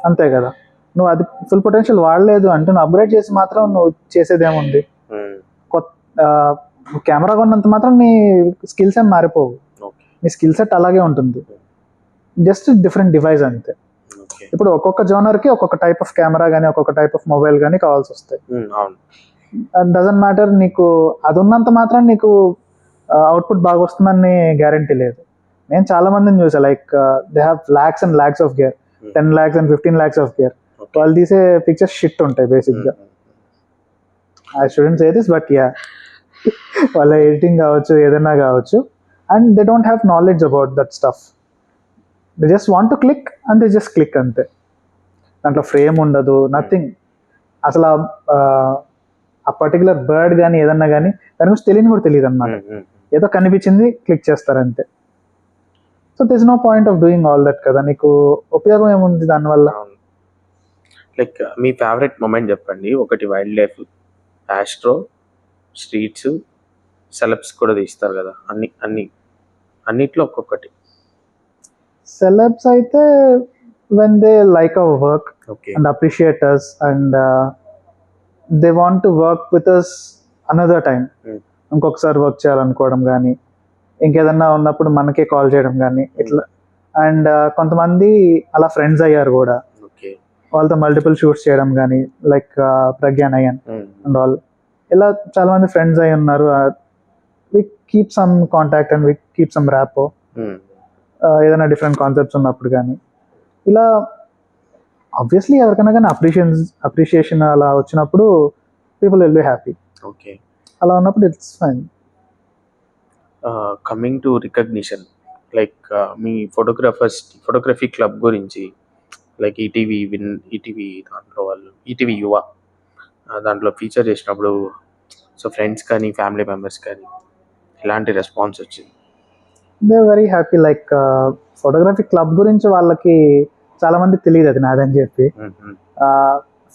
అంతే కదా, నువ్వు అది ఫుల్ పొటెన్షియల్ వాడలేదు అంటే నువ్వు అప్గ్రేడ్ చేసి మాత్రం నువ్వు చేసేదేముంది? కెమెరా కొన్నంత మాత్రం నీ స్కిల్స్ ఏం మారిపోవు, నీ స్కిల్ సెట్ అలాగే ఉంటుంది, జస్ట్ డిఫరెంట్ డివైస్ అంతే. ఇప్పుడు ఒక్కొక్క జోనర్కి ఒక్కొక్క టైప్ ఆఫ్ కెమెరా కానీ ఒక్కొక్క టైప్ ఆఫ్ మొబైల్ కానీ కావాల్సి వస్తాయి. డజంట్ మ్యాటర్, నీకు అది ఉన్నంత మాత్రం నీకు అవుట్పుట్ బాగా వస్తుందని గ్యారంటీ లేదు. నేను చాలా మందిని చూసా, like they have lakhs and lakhs of gear, 10 lakhs and 15 lakhs of gear. వాళ్ళు తీసే పిక్చర్స్ షిట్ ఉంటాయి బేసిక్గా. I student say this but yeah, వాళ్ళ ఎడిటింగ్ కావచ్చు ఏదైనా కావచ్చు, and they don't have knowledge about that stuff. They just want to click and they just click అంతే. దాంట్లో ఫ్రేమ్ ఉండదు, నథింగ్. అసలు ఆ పర్టికులర్ బర్డ్ కానీ ఏదన్నా కానీ దాని గురించి తెలియని కూడా తెలియదు అనమాట. ఏదో కనిపించింది క్లిక్ చేస్తారు అంతే. So this no point of doing all that కదా, నీకు ఉపయోగం ఏముంది దానివల్ల? లైక్ మీ ఫేవరెట్ మూమెంట్ చెప్పండి. ఒకటి wild life, astro, streets, celebs కూడా తీస్తారు కదా, అన్నిట్లో ఒక్కొక్కటి. సెలబ్స్ అయితే when they like our work okay. and appreciate us and they want to work with us another time, ఇంకొకసారి వర్క్ చేయాలనుకోవడం కానీ, ఇంకేదన్నా ఉన్నప్పుడు మనకే కాల్ చేయడం కానీ ఇట్లా. అండ్ కొంతమంది అలా ఫ్రెండ్స్ అయ్యారు కూడా, ఓకే. వాళ్ళతో మల్టిపుల్ షూట్స్ చేయడం కానీ, like Pragnya Nayan and all, ఇలా చాలా మంది ఫ్రెండ్స్ అయి ఉన్నారు. We keep some contact and we keep some rapport, ఏదైనా డిఫరెంట్ కాన్సెప్ట్స్ ఉన్నప్పుడు కానీ. ఇలా ఆబ్వియస్లీ ఎవరికైనా కానీ అప్రిషియేషన్ అలా వచ్చినప్పుడు people will be happy. Okay. అలా ఉన్నప్పుడు it's fine. Coming to recognition, like మీ ఫోటోగ్రఫీ క్లబ్ గురించి, లైక్ ఈటీవీ దాంట్లో వాళ్ళు ఈటీవీ యువ దాంట్లో ఫీచర్ చేసినప్పుడు, సో ఫ్రెండ్స్ కానీ ఫ్యామిలీ మెంబర్స్ కానీ ఎలాంటి రెస్పాన్స్ వచ్చింది? They very happy. Like photography club గురించి వాళ్ళకి చాలా మందికి తెలియదు అది నాదని చెప్పి.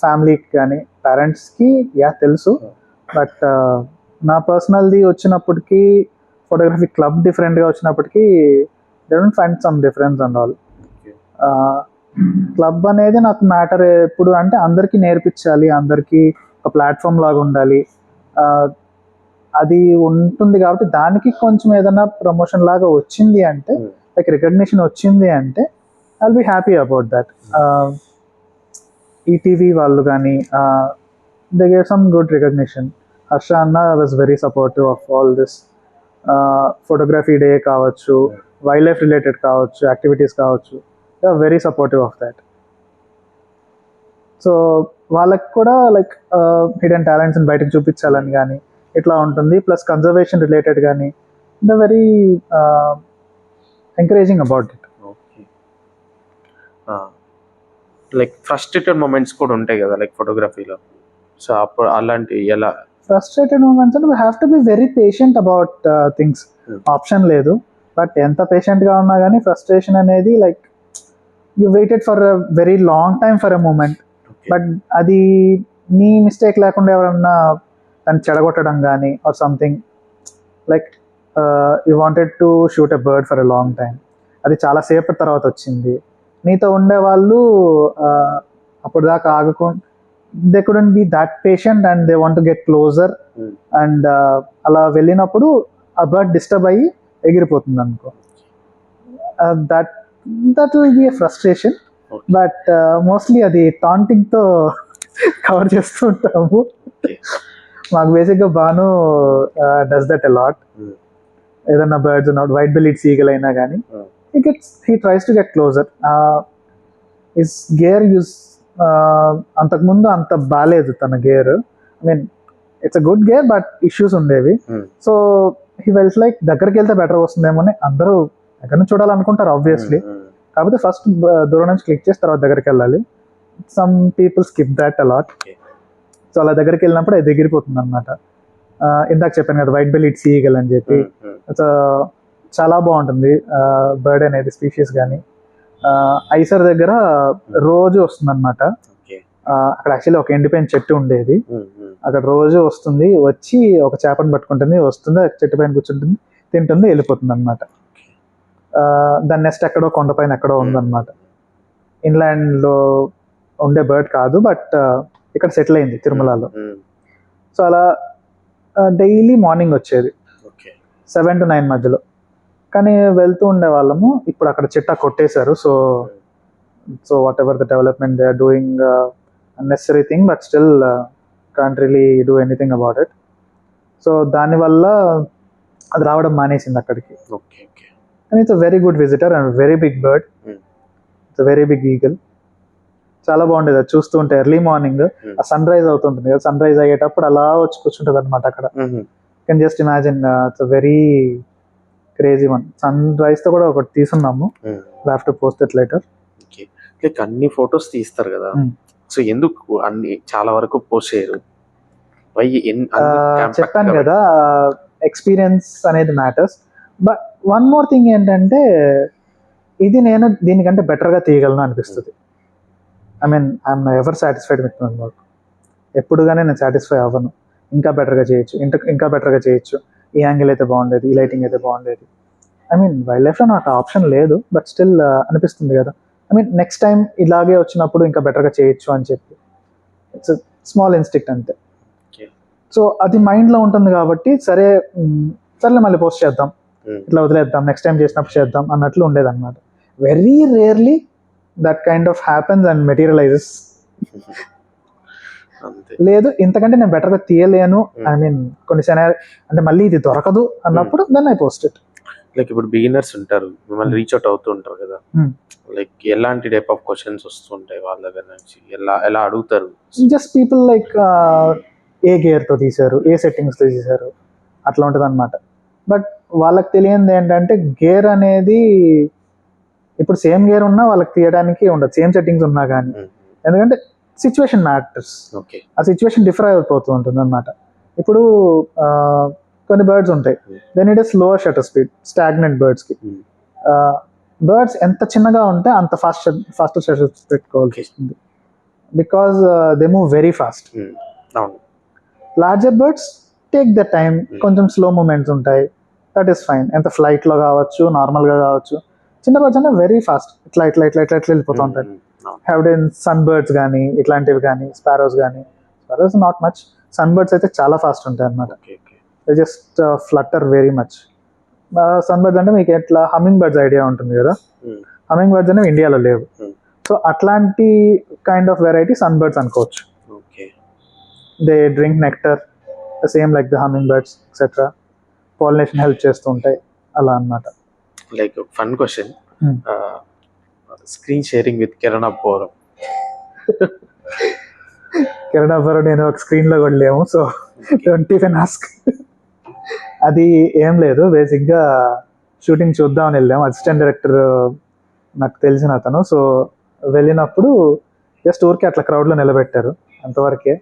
ఫ్యామిలీకి కానీ పేరెంట్స్కి యా తెలుసు, బట్ నా పర్సనల్ది వచ్చినప్పటికీ ఫోటోగ్రఫీ క్లబ్ డిఫరెంట్గా వచ్చినప్పటికీ they don't find some difference and all. Club అనేది నాకు మ్యాటర్ ఎప్పుడు అంటే అందరికీ నేర్పించాలి, అందరికీ ఒక ప్లాట్ఫామ్ లాగా ఉండాలి, అది ఉంటుంది. కాబట్టి దానికి కొంచెం ఏదైనా ప్రమోషన్ లాగా వచ్చింది అంటే, లైక్ రికగ్నిషన్ వచ్చింది అంటే, I will be happy about that. ETV వాళ్ళు కానీ they gave some good recognition. Harsha అన్న was very supportive of all this. Photography day కావచ్చు, వైల్డ్ లైఫ్ రిలేటెడ్ కావచ్చు, యాక్టివిటీస్ కావచ్చు, they are very supportive of that. So వాళ్ళకి కూడా లైక్ హిడెన్ టాలెంట్స్ని బయటకు చూపించాలని కానీ ఇట్లా ఉంటుంది. ప్లస్ కన్జర్వేషన్ రిలేటెడ్ కానీ the very encouraging about it. Okay. Like frustrated moments కూడా ఉంటాయి కదా లైక్ ఫోటోగ్రఫీలో, సో అప్పుడు అలాంటి ఎలా? ఫ్రస్ట్రేటెడ్ మూమెంట్స్ అంటే we have to be very patient about things. Option లేదు. బట్ ఎంత పేషెంట్గా ఉన్నా కానీ ఫ్రస్ట్రేషన్ అనేది like you waited for a very long time for a moment, but అది నీ మిస్టేక్ లేకుండా ఎవరన్నా దాన్ని చెడగొట్టడం కానీ or something, like you wanted to shoot a bird for a long time, అది చాలా సేపటి తర్వాత వచ్చింది. నీతో ఉండేవాళ్ళు అప్పుడు దాకా ఆగకుండా, they couldn't be that patient and they want to get closer. And అలా వెళ్ళినప్పుడు ఆ బర్డ్ డిస్టర్బ్ అయ్యి ఎగిరిపోతుంది అనుకో, that will be a frustration. But mostly అది టాంటింగ్తో కవర్ చేస్తూ ఉంటాము. మాకు బేసిక్గా Banu does that a lot. ఏదన్నా బర్డ్స్ వైట్ బిల్లీడ్ సీగల్ అయినా కానీ he tries to get closer. His gear use అంతకుముందు అంత బాగాలేదు తన gear. I mean it's a good gear but issues ఉండేవి. సో హీ ఫెల్ట్ లైక్ దగ్గరికి వెళ్తే బెటర్ వస్తుందేమో అని అందరూ ఎక్కడ నుంచి చూడాలనుకుంటారు ఆబ్వియస్లీ. కాకపోతే ఫస్ట్ దూరం నుంచి క్లిక్ చేసి తర్వాత దగ్గరికి వెళ్ళాలి. Some people skip that a lot. So అలా దగ్గరికి వెళ్ళినప్పుడు అది ఎగిరిపోతుంది అనమాట. ఇందాక చెప్పాను కదా వైట్ బెల్లీడ్ సీగల్ అని చెప్పి, చాలా బాగుంటుంది బర్డ్ అనేది స్పీషీస్. కానీ ఐసర్ దగ్గర రోజు వస్తుంది అనమాట. అక్కడ యాక్చువల్లీ ఒక ఎండిపోయిన చెట్టు ఉండేది, అక్కడ రోజు వస్తుంది, వచ్చి ఒక చేపను పట్టుకుంటుంది, వస్తుంది చెట్టు పైన కూర్చుంటుంది, తింటుంది, వెళ్ళిపోతుంది అనమాట. దాని నెక్స్ట్ ఎక్కడో కొండపైన ఎక్కడో ఉందన్నమాట. ఇన్లాండ్లో ఉండే బర్డ్ కాదు, బట్ ఇక్కడ సెటిల్ అయింది తిరుమలలో. సో అలా డైలీ మార్నింగ్ వచ్చేది 7 to 9 మధ్యలో. కానీ వెళ్తూ ఉండే వాళ్ళము. ఇప్పుడు అక్కడ చిట్టా కొట్టేశారు. So whatever the development they are doing unnecessary thing, but still can't really do anything about it. So దానివల్ల అది రావడం మానేసింది అక్కడికి. And it's a very good visitor and very big bird. It's a very big eagle. చాలా బాగుండేది అది చూస్తూ ఉంటే ఎర్లీ మార్నింగ్ ఆ సన్ రైజ్ అవుతుంటుంది కదా, సన్ రైజ్ అయ్యేటప్పుడు అలా వచ్చి కూర్చుంటుంది అనమాట అక్కడ. Can just imagine, it's very crazy one. Sunrise తో కూడా ఒకటి తీసున్నాము, have to post it later. Like అన్ని ఫొటోస్ తీస్తారు కదా, సో ఎందుకు అన్ని చాలా వరకు పోస్ట్ చేయరు? చెప్పాను కదా, ఎక్స్పీరియన్స్ అనేది matters. But one more thing ఏంటంటే, ఇది నేను దీనికంటే బెటర్గా తీయగలను అనిపిస్తుంది. I mean I'm ever satisfied with my work. ఎప్పుడుగానే నేను సాటిస్ఫై అవ్వను. ఇంకా బెటర్గా చేయొచ్చు, ఇంకా బెటర్గా చేయొచ్చు, ఈ యాంగిల్ అయితే బాగుండేది, ఈ లైటింగ్ అయితే బాగుండేది. ఐ మీన్ వైల్డ్ లైఫ్లో నాకు ఆప్షన్ లేదు, బట్ స్టిల్ అనిపిస్తుంది కదా. ఐ మీన్ నెక్స్ట్ టైం ఇలాగే వచ్చినప్పుడు ఇంకా బెటర్గా చేయొచ్చు అని చెప్పి. ఇట్స్ స్మాల్ ఇన్స్టిక్ట్ అంతే. సో అది మైండ్లో ఉంటుంది కాబట్టి సరేలే మళ్ళీ పోస్ట్ చేద్దాం, ఇట్లా వదిలేద్దాం, నెక్స్ట్ టైం చేసినప్పుడు చేద్దాం అన్నట్లు ఉండేది అనమాట. Very rarely that kind of happens and materialises. లేదు ఇంతకంటే నేను బెటర్గా తీయలేను, ఐ మీన్ కొన్ని అంటే మళ్ళీ ఇది దొరకదు అన్నప్పుడు then I post it. Like ఇప్పుడు బిగినర్స్ ఉంటారు, మిమ్మల్ని రీచ్ అవుట్ అవుతూ ఉంటారు కదా, లైక్ ఎలాంటి టైప్ ఆఫ్ క్వశ్చన్స్ వస్తుంటాయి వాళ్ళ దగ్గర నుంచి, ఎలా అడుగుతారు? జస్ట్ పీపుల్ లైక్ ఏ గేర్తో తీశారు, ఏ సెట్టింగ్స్తో తీశారు, అట్లా ఉంటుంది అనమాట. బట్ వాళ్ళకి తెలియంది ఏంటంటే, గేర్ అనేది ఇప్పుడు సేమ్ గేర్ ఉన్నా వాళ్ళకి తీయడానికి ఉండదు, సేమ్ సెట్టింగ్స్ ఉన్నా కానీ. ఎందుకంటే సిచ్యువేషన్ మ్యాటర్స్. ఆ సిచ్యువేషన్ డిఫర్ అయిపోతూ ఉంటుంది అనమాట. ఇప్పుడు కొన్ని బర్డ్స్ ఉంటాయి, then it is lower shutter speed, stagnant బర్డ్స్కి. బర్డ్స్ ఎంత చిన్నగా ఉంటే అంత ఫాస్ట్ షటర్ స్పీడ్ పెట్టుకోవాల్సి వస్తుంది, because they move very fast. Larger birds take the time, కొంచెం స్లో మూమెంట్స్ ఉంటాయి, దట్ ఈస్ ఫైన్. ఎంత ఫ్లైట్లో కావచ్చు, నార్మల్గా కావచ్చు. చిన్న బర్డ్స్ అంటే వెరీ ఫాస్ట్, ఇట్లా ఇట్లా ఇట్లా ఇట్లా ఇట్లా వెళ్ళిపోతూ ఉంటాయి. హ్యావ్ డెన్ సన్ బర్డ్స్ కానీ ఇట్లాంటివి కానీ, స్పారోస్ కానీ. Sparrows not much, sunbirds అయితే చాలా ఫాస్ట్ ఉంటాయి అన్నమాట. They just flutter very much. Sunbirds అంటే మీకు ఎట్లా హమ్మింగ్ బర్డ్స్ ఐడియా ఉంటుంది కదా, హమ్మింగ్ బర్డ్స్ అనేవి ఇండియాలో లేవు. సో అట్లాంటి kind of variety sunbirds అనుకోవచ్చు. They drink nectar same like the hummingbirds etcetera. Pollination help చేస్తూ ఉంటాయి అలా అన్నమాట. Like fun question, screen sharing with Kiran Abboram. Kiran Abboram నేను ఒక స్క్రీన్లో కూడా లేము, సో డోంట్ ఈవెన్ ఆస్క్. అది ఏం లేదు, బేసిక్గా షూటింగ్ చూద్దామని వెళ్ళాము. అసిస్టెంట్ డైరెక్టర్ నాకు తెలిసిన అతను. సో వెళ్ళినప్పుడు జస్ట్ ఊరికి అట్లా క్రౌడ్లో నిలబెట్టారు, అంతవరకే.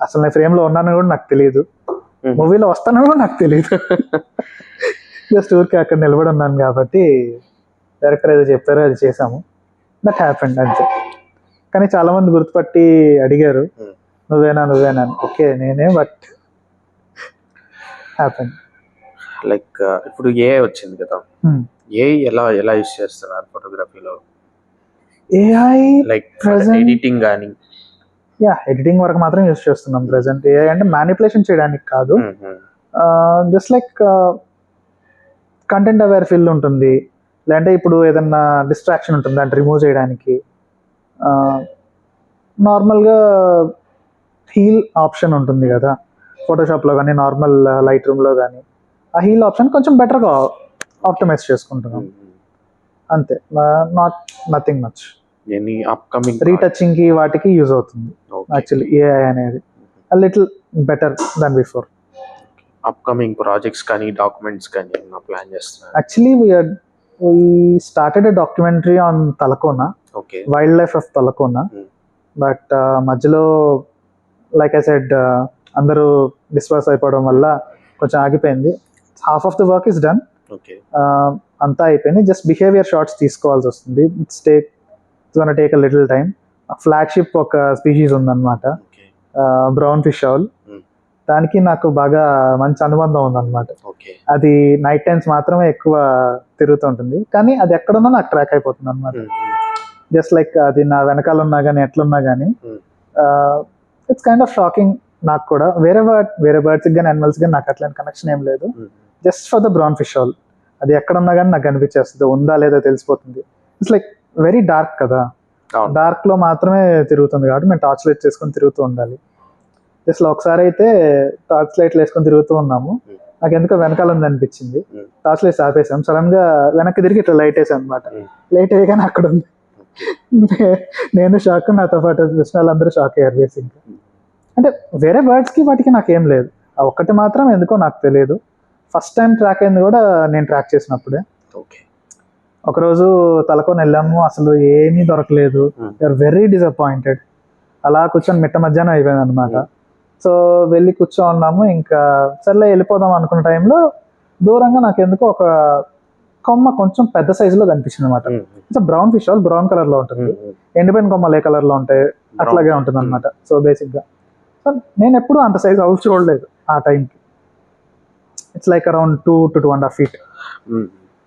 అసలు నేను ఫ్రేమ్లో ఉన్నాను కూడా నాకు తెలియదు, మూవీలో వస్తానని కూడా నాకు తెలియదు. జస్ట్ ఊరికి అక్కడ నిలబడి ఉన్నాను కాబట్టి డైరెక్టర్ ఏదో చెప్పారో అది చేసాము, దట్ హ్యాపెండ్ అంతే. కానీ చాలా మంది గుర్తుపట్టి అడిగారు, నువ్వేనా అని. ఓకే నేనే, బట్ హ్యాపెండ్. లైక్ ఇప్పుడు ఏ వచ్చింది కదా, ఏ ఎలా యూస్ చేస్తున్నారు ఫోటోగ్రఫీలో? ఏఐ లైక్ ఎడిటింగ్ కానీ? యా, ఎడిటింగ్ వరకు మాత్రం యూస్ చేస్తున్నాం ప్రెసెంట్. ఏఐ అంటే మ్యానిపులేషన్ చేయడానికి కాదు, just like content aware feel ఉంటుంది, లేదంటే ఇప్పుడు ఏదన్నా డిస్ట్రాక్షన్ ఉంటుంది దాన్ని రిమూవ్ చేయడానికి. నార్మల్గా హీల్ ఆప్షన్ ఉంటుంది కదా ఫోటోషాప్లో కానీ, నార్మల్ లైట్ రూమ్లో కానీ. ఆ హీల్ ఆప్షన్ కొంచెం బెటర్గా ఆప్టిమైజ్ చేసుకుంటున్నాం అంతే, నథింగ్ మచ్. రీటచింగ్కి వాటికి యూజ్ అవుతుంది యాక్చువల్లీ ఏఐ అనేది, little better than before. Upcoming projects కానీ, డాక్యుమెంట్స్ కానీ ప్లాన్ చేస్తున్నారు? Actually we started a documentary on Talakona, wildlife of Talakona, but మధ్యలో లైక్ ఐ సెడ్ అందరూ డిస్పర్స్ అయిపోవడం వల్ల కొంచెం ఆగిపోయింది. Half of the work is done, అంతా అయిపోయింది. జస్ట్ బిహేవియర్ షార్ట్స్ తీసుకోవాల్సి వస్తుంది. It's gonna take a little time. Flagship ఒక స్పీషీస్ ఉందన్నమాట, బ్రౌన్ ఫిష్ ఆల్. దానికి నాకు బాగా మంచి అనుబంధం ఉందన్నమాట. అది నైట్ టైమ్స్ మాత్రమే ఎక్కువ తిరుగుతూ ఉంటుంది, కానీ అది ఎక్కడున్నా నాకు ట్రాక్ అయిపోతుంది అనమాట. జస్ట్ లైక్ అది నా వెనకాల ఉన్నా కానీ, ఎట్లున్నా కానీ. ఇట్స్ కైండ్ ఆఫ్ షాకింగ్ నాకు కూడా. వేరే బర్డ్స్కి కానీ, అనిమల్స్కి కానీ నాకు అట్లాంటి కనెక్షన్ ఏం లేదు. Just for the brown fish all, అది ఎక్కడున్నా కానీ నాకు కనిపించేస్తుంది, ఉందా లేదా తెలిసిపోతుంది. ఇట్స్ లైక్ వెరీ డార్క్ కదా, డార్క్లో మాత్రమే తిరుగుతుంది కాబట్టి మేము టార్చ్ లైట్ చేసుకొని తిరుగుతూ ఉండాలి. జస్ట్ ఒకసారి అయితే టార్చ్ లైట్లు వేసుకొని తిరుగుతూ ఉన్నాము, నాకు ఎందుకో వెనకాల ఉంది అనిపించింది, టార్చ్ లైట్స్ ఆపేసాం. సడన్ గా వెనక్కి తిరిగి ఇట్లా లైట్ వేసాం అనమాట. లైట్ వేయగానే అక్కడ ఉంది. నేను షాక్, నాతో పాటు చూసిన వాళ్ళందరూ షాక్ అయ్యారు బేసిక్గా. అంటే వేరే బర్డ్స్కి వాటికి నాకేం లేదు, ఆ ఒక్కటి మాత్రం ఎందుకో నాకు తెలియదు. ఫస్ట్ టైం ట్రాక్ అయింది కూడా నేను ట్రాక్ చేసినప్పుడే. ఓకే. ఒకరోజు తలకొని వెళ్ళాము, అసలు ఏమీ దొరకలేదు. You are very disappointed. అలా కూర్చొని మిట్ట మధ్యాహ్నం అయిపోయింది అనమాట. సో వెళ్ళి కూర్చోన్నాము, ఇంకా సర్లే వెళ్ళిపోదాం అనుకున్న టైంలో దూరంగా నాకు ఎందుకో ఒక కొమ్మ కొంచెం పెద్ద సైజులో కనిపించింది అనమాట. It's brown fish all brown colour లో ఉంటుంది, ఎండిపోయిన కొమ్మలు ఏ కలర్ లో ఉంటాయి అట్లాగే ఉంటుంది అనమాట. సో బేసిక్ గా సో నేను ఎప్పుడు అంత సైజ్ అవుట్ చూడలేదు ఆ టైంకి. It's like around 2 to 2.5 feet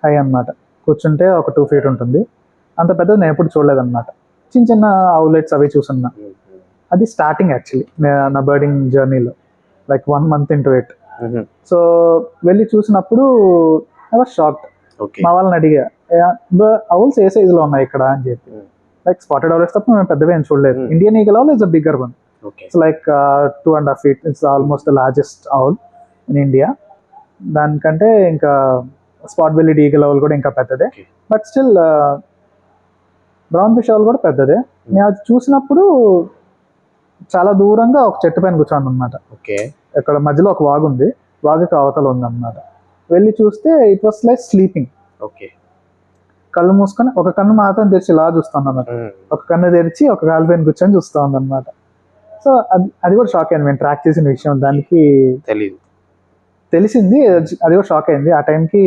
high అనమాట. కూర్చుంటే ఒక 2 feet ఉంటుంది, అంత పెద్దది నేను ఎప్పుడు చూడలేదు అనమాట. చిన్న చిన్న అవుట్లెట్స్ అవి చూసున్నా. అది స్టార్టింగ్ యాక్చువల్లీ నా బర్డింగ్ జర్నీలో, like 1 month into it. So వెళ్ళి చూసినప్పుడు ఐ వాస్ షాక్డ్. మా వాళ్ళని అడిగా, అవుల్స్ ఏ సైజులో ఉన్నాయి ఇక్కడ అని చెప్పి. లైక్ స్పాటెడ్ అవుల్స్ తప్ప మేము పెద్దగా ఏం చూడలేదు. Indian eagle all is a bigger one. It's like 2.5 feet. It's almost the largest all in India. దానికంటే ఇంకా స్పాట్ బెల్లీడ్ ఈగల్ ఆవుల్ కూడా ఇంకా పెద్దదే, బట్ స్టిల్ బ్రౌన్ ఫిష్ ఆవుల్ కూడా పెద్దదే. నేను అది చూసినప్పుడు చాలా దూరంగా ఒక చెట్టు పైన కూర్చోను అనమాట. ఇక్కడ మధ్యలో ఒక వాగు ఉంది, వాగుకి అవతల ఉంది అనమాట. వెళ్ళి చూస్తే ఇట్ వాస్ లైక్ స్లీపింగ్. కళ్ళు మూసుకొని ఒక కన్ను మాత్రం తెరిచి ఇలా చూస్తాను అనమాట. ఒక కన్ను తెరిచి ఒక కాలు పైన కూర్చొని చూస్తా ఉంది అనమాట. సో అది కూడా షాక్ అయింది మేము ట్రాక్ చేసిన విషయం. దానికి తెలిసింది, అది కూడా షాక్ అయింది. ఆ టైంకి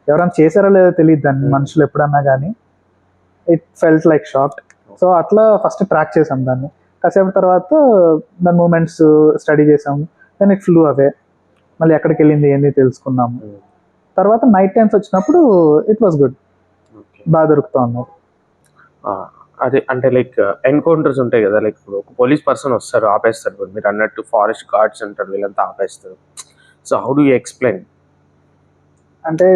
ఎవరైనా చేశారో లేదో తెలియదు దాన్ని మనుషులు ఎప్పుడన్నా కానీ. It felt like shock. So అట్లా ఫస్ట్ ట్రాక్ చేసాం దాన్ని. కాసేపు తర్వాత దాని మూమెంట్స్ స్టడీ చేసాము. Then it flew away. మళ్ళీ ఎక్కడికి వెళ్ళింది ఏంది తెలుసుకున్నాము. తర్వాత నైట్ టైమ్స్ వచ్చినప్పుడు ఇట్ వాస్ గుడ్, బాగా దొరుకుతా ఉన్నారు. అదే అంటే లైక్ ఎన్కౌంటర్స్ ఉంటాయి కదా, లైక్ ఒక పోలీస్ పర్సన్ వస్తారు ఆపేస్తారు, మీరు అన్నట్టు ఫారెస్ట్ గార్డ్స్ అంటారు వీళ్ళంతా ఆపేస్తారు. So how do you explain అంటే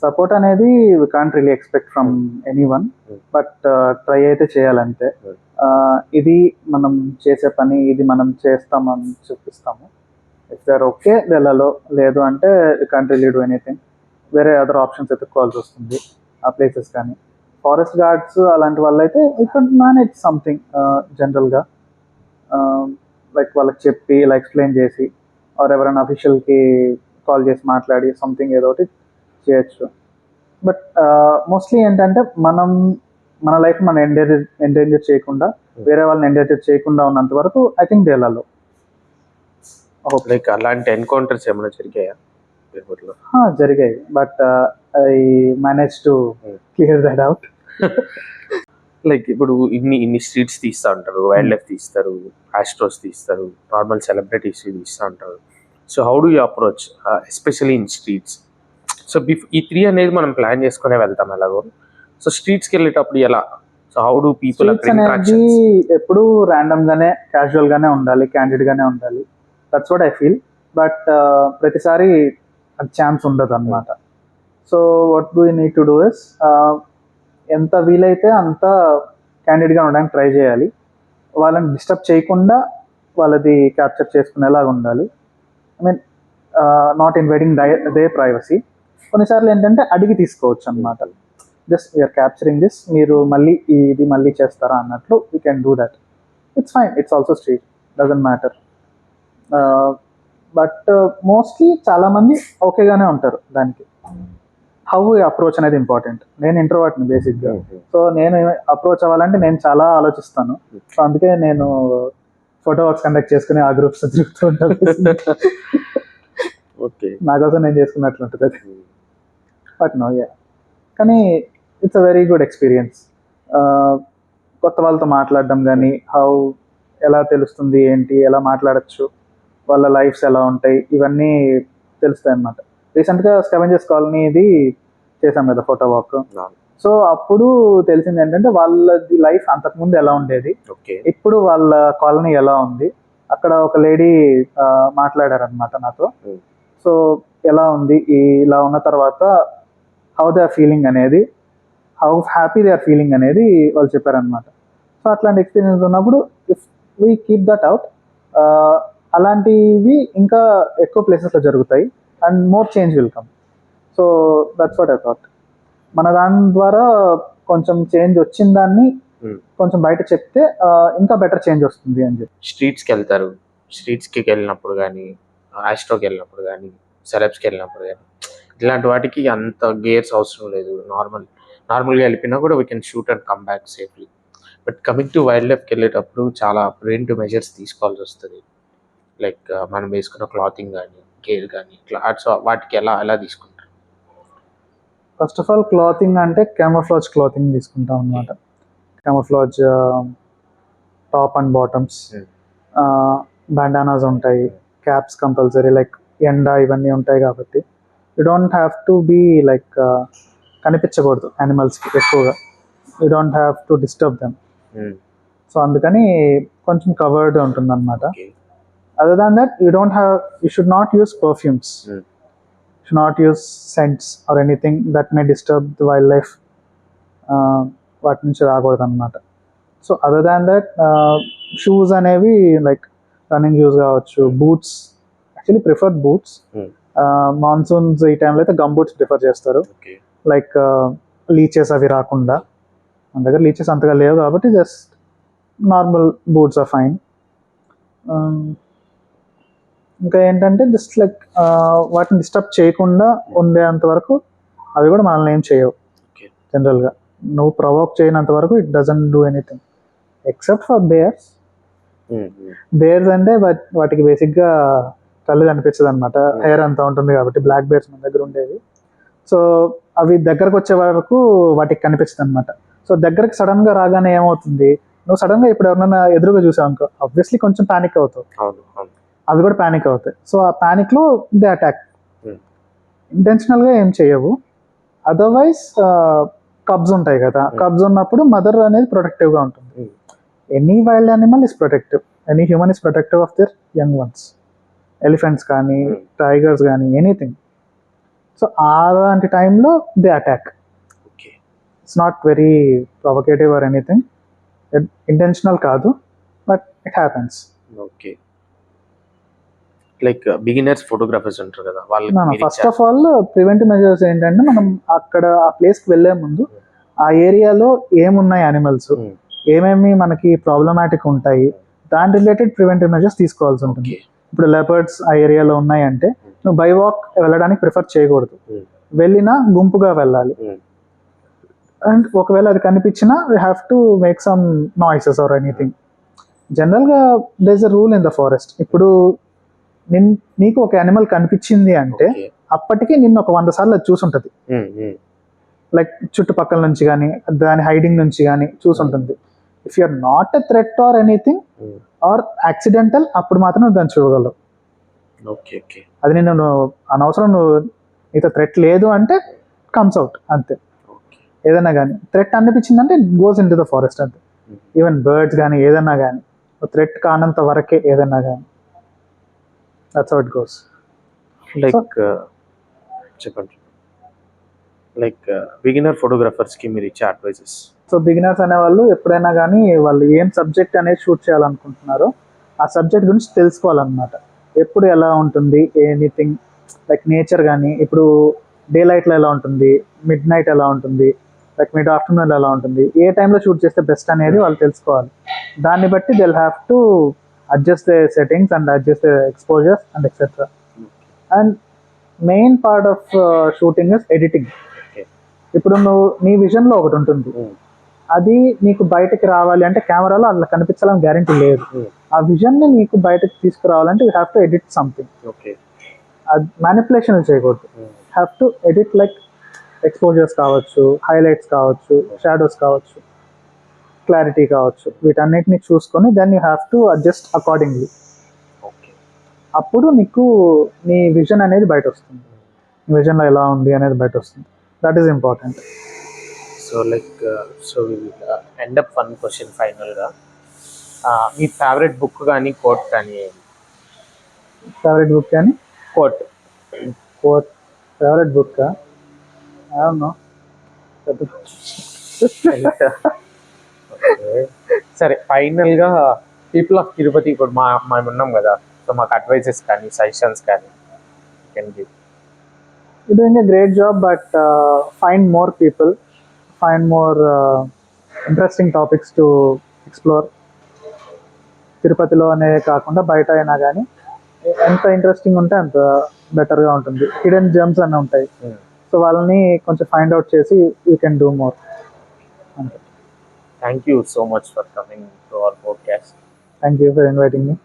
సపోర్ట్ అనేది we can't really expect from anyone, but try అయితే చేయాలంటే. ఇది మనం చేసే పని, ఇది మనం చేస్తామని చూపిస్తాము. ఇఫ్ దే ఆర్ ఓకే వెళ్ళలో, లేదు అంటే we can't really do anything. వేరే అదర్ ఆప్షన్స్ ఎత్తుక్కోవాల్సి వస్తుంది ఆ ప్లేసెస్. కానీ ఫారెస్ట్ గార్డ్స్ అలాంటి వాళ్ళు అయితే ఇట్ కుడ్ మేనేజ్ సంథింగ్ జనరల్గా, లైక్ వాళ్ళకి చెప్పి ఇలా ఎక్స్ప్లెయిన్ చేసి, ఆర్ ఎవరైనా అఫీషియల్కి కాల్ చేసి మాట్లాడి సంథింగ్ ఏదో ఒకటి చేయొచ్చు. బట్ మోస్ట్లీ ఏంటంటే మన లైఫ్ మనం ఎండేంజర్ చేయకుండా, వేరే వాళ్ళని ఎండేంజర్ చేయకుండా ఉన్నంత వరకు ఐ థింక్ దేలలో. లైక్ అలాంటి ఎన్కౌంటర్స్ ఏమైనా జరిగాయా? జరిగాయి, but I manage to clear that out. Like ఇప్పుడు ఇన్ని స్ట్రీట్స్ తీస్తూ ఉంటారు, వైల్డ్ లైఫ్ తీస్తారు, ఆస్ట్రోస్ తీస్తారు, నార్మల్ సెలబ్రిటీస్ తీస్తూ ఉంటారు. So how do you approach especially in streets? So ఈ 3 అనేది మనం ప్లాన్ చేసుకునే వెళ్తాం ఎలాగో. సో స్ట్రీట్స్కి వెళ్ళేటప్పుడు ఎలా? సో హౌ డూ పీపుల్ అనేది ఎప్పుడు ర్యాండమ్ గానే, క్యాజువల్ గానే ఉండాలి, క్యాండిడ్ గానే ఉండాలి. That's what I feel. But ప్రతిసారి ఛాన్స్ ఉండదు అనమాట. So what do you need to do is, ఎంత వీలైతే అంత క్యాండిడ్గా ఉండడానికి ట్రై చేయాలి. వాళ్ళని డిస్టర్బ్ చేయకుండా వాళ్ళది క్యాప్చర్ చేసుకునేలాగా ఉండాలి. I mean not invading they privacy. కొన్నిసార్లు ఏంటంటే అడిగి తీసుకోవచ్చు అనమాట. జస్ట్ వీఆర్ క్యాప్చరింగ్ దిస్, మీరు మళ్ళీ ఇది మళ్ళీ చేస్తారా అన్నట్లు you can do that. It's fine, it's also street, doesn't matter. But mostly చాలామంది ఓకేగానే ఉంటారు దానికి. హౌ అప్రోచ్ అనేది ఇంపార్టెంట్. నేను ఇంట్రోవర్ట్ని బేసిక్గా. సో నేను అప్రోచ్ అవ్వాలంటే నేను చాలా ఆలోచిస్తాను. సో అందుకే నేను ఫోటో వర్క్స్ కండక్ట్ చేసుకుని ఆ గ్రూప్స్ తిరుగుతూ ఉంటాను. నా కోసం నేను చేసుకున్నట్లుంటుంది అది. బట్ నో, యా, కానీ it's a very good experience. కొత్త వాళ్ళతో మాట్లాడడం కానీ, ఎలా తెలుస్తుంది ఏంటి, ఎలా మాట్లాడచ్చు, వాళ్ళ లైఫ్స్ ఎలా ఉంటాయి, ఇవన్నీ తెలుస్తాయి అన్నమాట. రీసెంట్గా స్కావెంజర్స్ కాలనీ ఇది చేసాం కదా ఫోటో వాక్. సో అప్పుడు తెలిసింది ఏంటంటే వాళ్ళది లైఫ్ అంతకుముందు ఎలా ఉండేది, ఇప్పుడు వాళ్ళ కాలనీ ఎలా ఉంది. అక్కడ ఒక లేడీ మాట్లాడారనమాట నాతో. సో ఎలా ఉంది, ఇలా ఉన్న తర్వాత హౌ దే ఆర్ ఫీలింగ్ అనేది, how happy they are feeling అనేది వాళ్ళు చెప్పారనమాట. సో అట్లాంటి ఎక్స్పీరియన్స్ ఉన్నప్పుడు if we keep that out, అలాంటివి ఇంకా ఎక్కువ ప్లేసెస్లో జరుగుతాయి and more change will come. So that's what I thought. మన దాని ద్వారా కొంచెం చేంజ్ వచ్చిన దాన్ని Hmm. కొంచెం బయట చెప్తే ఇంకా బెటర్ చేంజ్ వస్తుంది అని చెప్పి. స్ట్రీట్స్కి వెళ్తారు, స్ట్రీట్స్కి వెళ్ళినప్పుడు కానీ, ఆస్ట్రోకి వెళ్ళినప్పుడు కానీ, సెలబ్స్కి వెళ్ళినప్పుడు కానీ, ఇట్లాంటి వాటికి అంత గేర్స్ అవసరం లేదు. నార్మల్గా వెళ్ళిపోయినా కూడా we can shoot and come back safely. But coming to wild లైఫ్కి వెళ్ళేటప్పుడు చాలా ప్రివెంటివ్ మెజర్స్ తీసుకోవాల్సి వస్తుంది. లైక్ మనం వేసుకున్న క్లాతింగ్ కానీ, గేర్ కానీ, ఇట్లా వాటికి ఎలా తీసుకుంటారు? ఫస్ట్ ఆఫ్ ఆల్ క్లాతింగ్ అంటే క్యామోఫ్లాజ్ క్లాతింగ్ తీసుకుంటాం అనమాట. Camouflage top and bottoms, bandanas ఉంటాయి, క్యాప్స్ కంపల్సరీ, లైక్ ఎండ ఇవన్నీ ఉంటాయి కాబట్టి you don't have to be like కనిపించకూడదు యానిమల్స్కి ఎక్కువగా. You don't have to disturb them. So అందుకని కొంచెం కవర్డ్ ఉంటుంది అనమాట. Other than that you should not use perfumes, should not use scents or anything that may disturb the wildlife. వాటి నుంచి రాకూడదు అనమాట. So other than that shoes అనేవి like running shoes కావచ్చు, boots, actually preferred boots. Monsoons ఈ టైంలో అయితే gum boots prefer చేస్తారు, లైక్ లీచెస్ అవి రాకుండా. మన దగ్గర లీచెస్ అంతగా లేవు కాబట్టి just normal boots are fine. ఇంకా ఏంటంటే జస్ట్ లైక్ వాటిని డిస్టర్బ్ చేయకుండా ఉండేంత వరకు అవి కూడా మనల్ని ఏం చేయవు. జనరల్గా నువ్వు ప్రొవోక్ చేయనంత వరకు it doesn't do anything except for bears. Bears అంటే వాటికి బేసిక్గా కళ్ళు కనిపించదు అనమాట, హెయిర్ అంతా ఉంటుంది కాబట్టి. బ్లాక్ బేర్స్ మన దగ్గర ఉండేవి. సో అవి దగ్గరకు వచ్చే వరకు వాటికి కనిపించదు అనమాట. సో దగ్గరకు సడన్గా రాగానే ఏమవుతుంది, నువ్వు సడన్గా ఇప్పుడు ఎవరైనా ఎదురుగా చూసావు అనుకో, ఆబ్వియస్లీ కొంచెం ప్యానిక్ అవుతావు, అవి కూడా ప్యానిక్ అవుతాయి. సో ఆ ప్యానిక్లో దే అటాక్. ఇంటెన్షనల్గా ఏం చేయవు. అదర్వైజ్ కబ్స్ ఉంటాయి కదా, కబ్స్ ఉన్నప్పుడు మదర్ అనేది ప్రొటెక్టివ్గా ఉంటుంది. Any wild animal is protective, any human is protective of their young ones. Elephants కానీ, టైగర్స్ కానీ, ఎనీథింగ్. సో అలాంటి టైంలో they attack. It's not very provocative or anything, intentional కాదు, but it happens. Okay. Like beginners photographers ఉంటారు కదా, వాళ్ళకి first of all preventive measures ఏంటంటే, మనం అక్కడ ఆ ప్లేస్కి వెళ్ళే ముందు ఆ ఏరియాలో ఏమున్నాయి యానిమల్స్, ఏమేమి మనకి ప్రాబ్లమాటిక్ ఉంటాయి, దాని రిలేటెడ్ ప్రివెంటివ్ మెజర్స్ తీసుకోవాల్సి ఉంటుంది. ఇప్పుడు లెపర్డ్స్ ఆ ఏరియాలో ఉన్నాయంటే నువ్వు బై వాక్ వెళ్ళడానికి ప్రిఫర్ చేయకూడదు, వెళ్ళినా గుంపుగా వెళ్ళాలి. అండ్ ఒకవేళ అది కనిపించినా we have to make some noises or anything. జనరల్గా there is a rule in the forest. ఇప్పుడు నీకు ఒక యానిమల్ కనిపించింది అంటే అప్పటికి నిన్ను ఒక 100 సార్లు అది చూసుంటది. లైక్ చుట్టుపక్కల నుంచి కానీ, దాని హైడింగ్ నుంచి కానీ చూసుంటుంది. If you're not a threat or anything or accidental, అప్పుడు మాత్రం నువ్వు దాన్ని చూడగలవు. అది నేను అనవసరం, నీతో థ్రెట్ లేదు అంటే కమ్స్ అవుట్ అంతే. ఏదైనా కానీ థ్రెట్ అనిపించిందంటే it goes in to the forest అంతే. ఈవెన్ బర్డ్స్ కానీ ఏదైనా కానీ థ్రెట్ కానంత వరకే ఏదైనా కానీ. That's how it goes. చెప్పండి. లైక్ బిగినర్ ఫోటోగ్రాఫర్స్కి మీరు ఇచ్చే అడ్వైజెస్. సో బిగినర్స్ అనేవాళ్ళు ఎప్పుడైనా కానీ వాళ్ళు ఏం సబ్జెక్ట్ అనేది షూట్ చేయాలనుకుంటున్నారో ఆ సబ్జెక్ట్ గురించి తెలుసుకోవాలన్నమాట. ఎప్పుడు ఎలా ఉంటుంది, ఎనీథింగ్ లైక్ నేచర్ కానీ, ఇప్పుడు డే లైట్లో ఎలా ఉంటుంది, మిడ్ నైట్ ఎలా ఉంటుంది, లైక్ మిడ్ ఆఫ్టర్నూన్ ఎలా ఉంటుంది, ఏ టైంలో షూట్ చేస్తే బెస్ట్ అనేది వాళ్ళు తెలుసుకోవాలి. దాన్ని బట్టి they will have to adjust the settings and adjust the exposures and etc. And main part of shooting is editing. ఇప్పుడు నువ్వు నీ విజన్లో ఒకటి ఉంటుంది, అది నీకు బయటకు రావాలి అంటే కెమెరాలో అట్లా కనిపించాలని గ్యారంటీ లేదు. ఆ విజన్ని నీకు బయటకు తీసుకురావాలంటే you have to edit something. అది మ్యానిపులేషన్ చేయకూడదు. Have to edit like exposures కావచ్చు, హైలైట్స్ కావచ్చు, షాడోస్ కావచ్చు, క్లారిటీ కావచ్చు, వీటన్నిటిని చూసుకొని then you have to adjust accordingly. అప్పుడు నీకు నీ విజన్ అనేది బయట వస్తుంది, నీ విజన్లో ఎలా ఉంది అనేది బయట వస్తుంది. That is important. So end up one question ఫైనల్గా, మీ ఫేవరెట్ బుక్ కానీ కోట్ కానీ? ఫేవరెట్ బుక్ కానీ కోట్ ఫేవరెట్ బుక్ అవును. సరే, ఫైనల్గా పీపుల్ ఆఫ్ తిరుపతి, ఇప్పుడు మేము ఉన్నాం కదా, సో మాకు అడ్వైజెస్ కానీ సజెషన్స్ కానీ can give. You're doing a great job, but find more people, find more interesting topics to explore. తిరుపతిలోనే కాకుండా బయట అయినా కానీ ఎంత ఇంట్రెస్టింగ్ ఉంటే అంత బెటర్గా ఉంటుంది. హిడెన్ జెమ్స్ అన్నీ ఉంటాయి. సో వాళ్ళని కొంచెం ఫైండ్ అవుట్ చేసి యూ కెన్ డూ మోర్. అంతే. Thank you so much for coming to our podcast. Thank you for inviting me.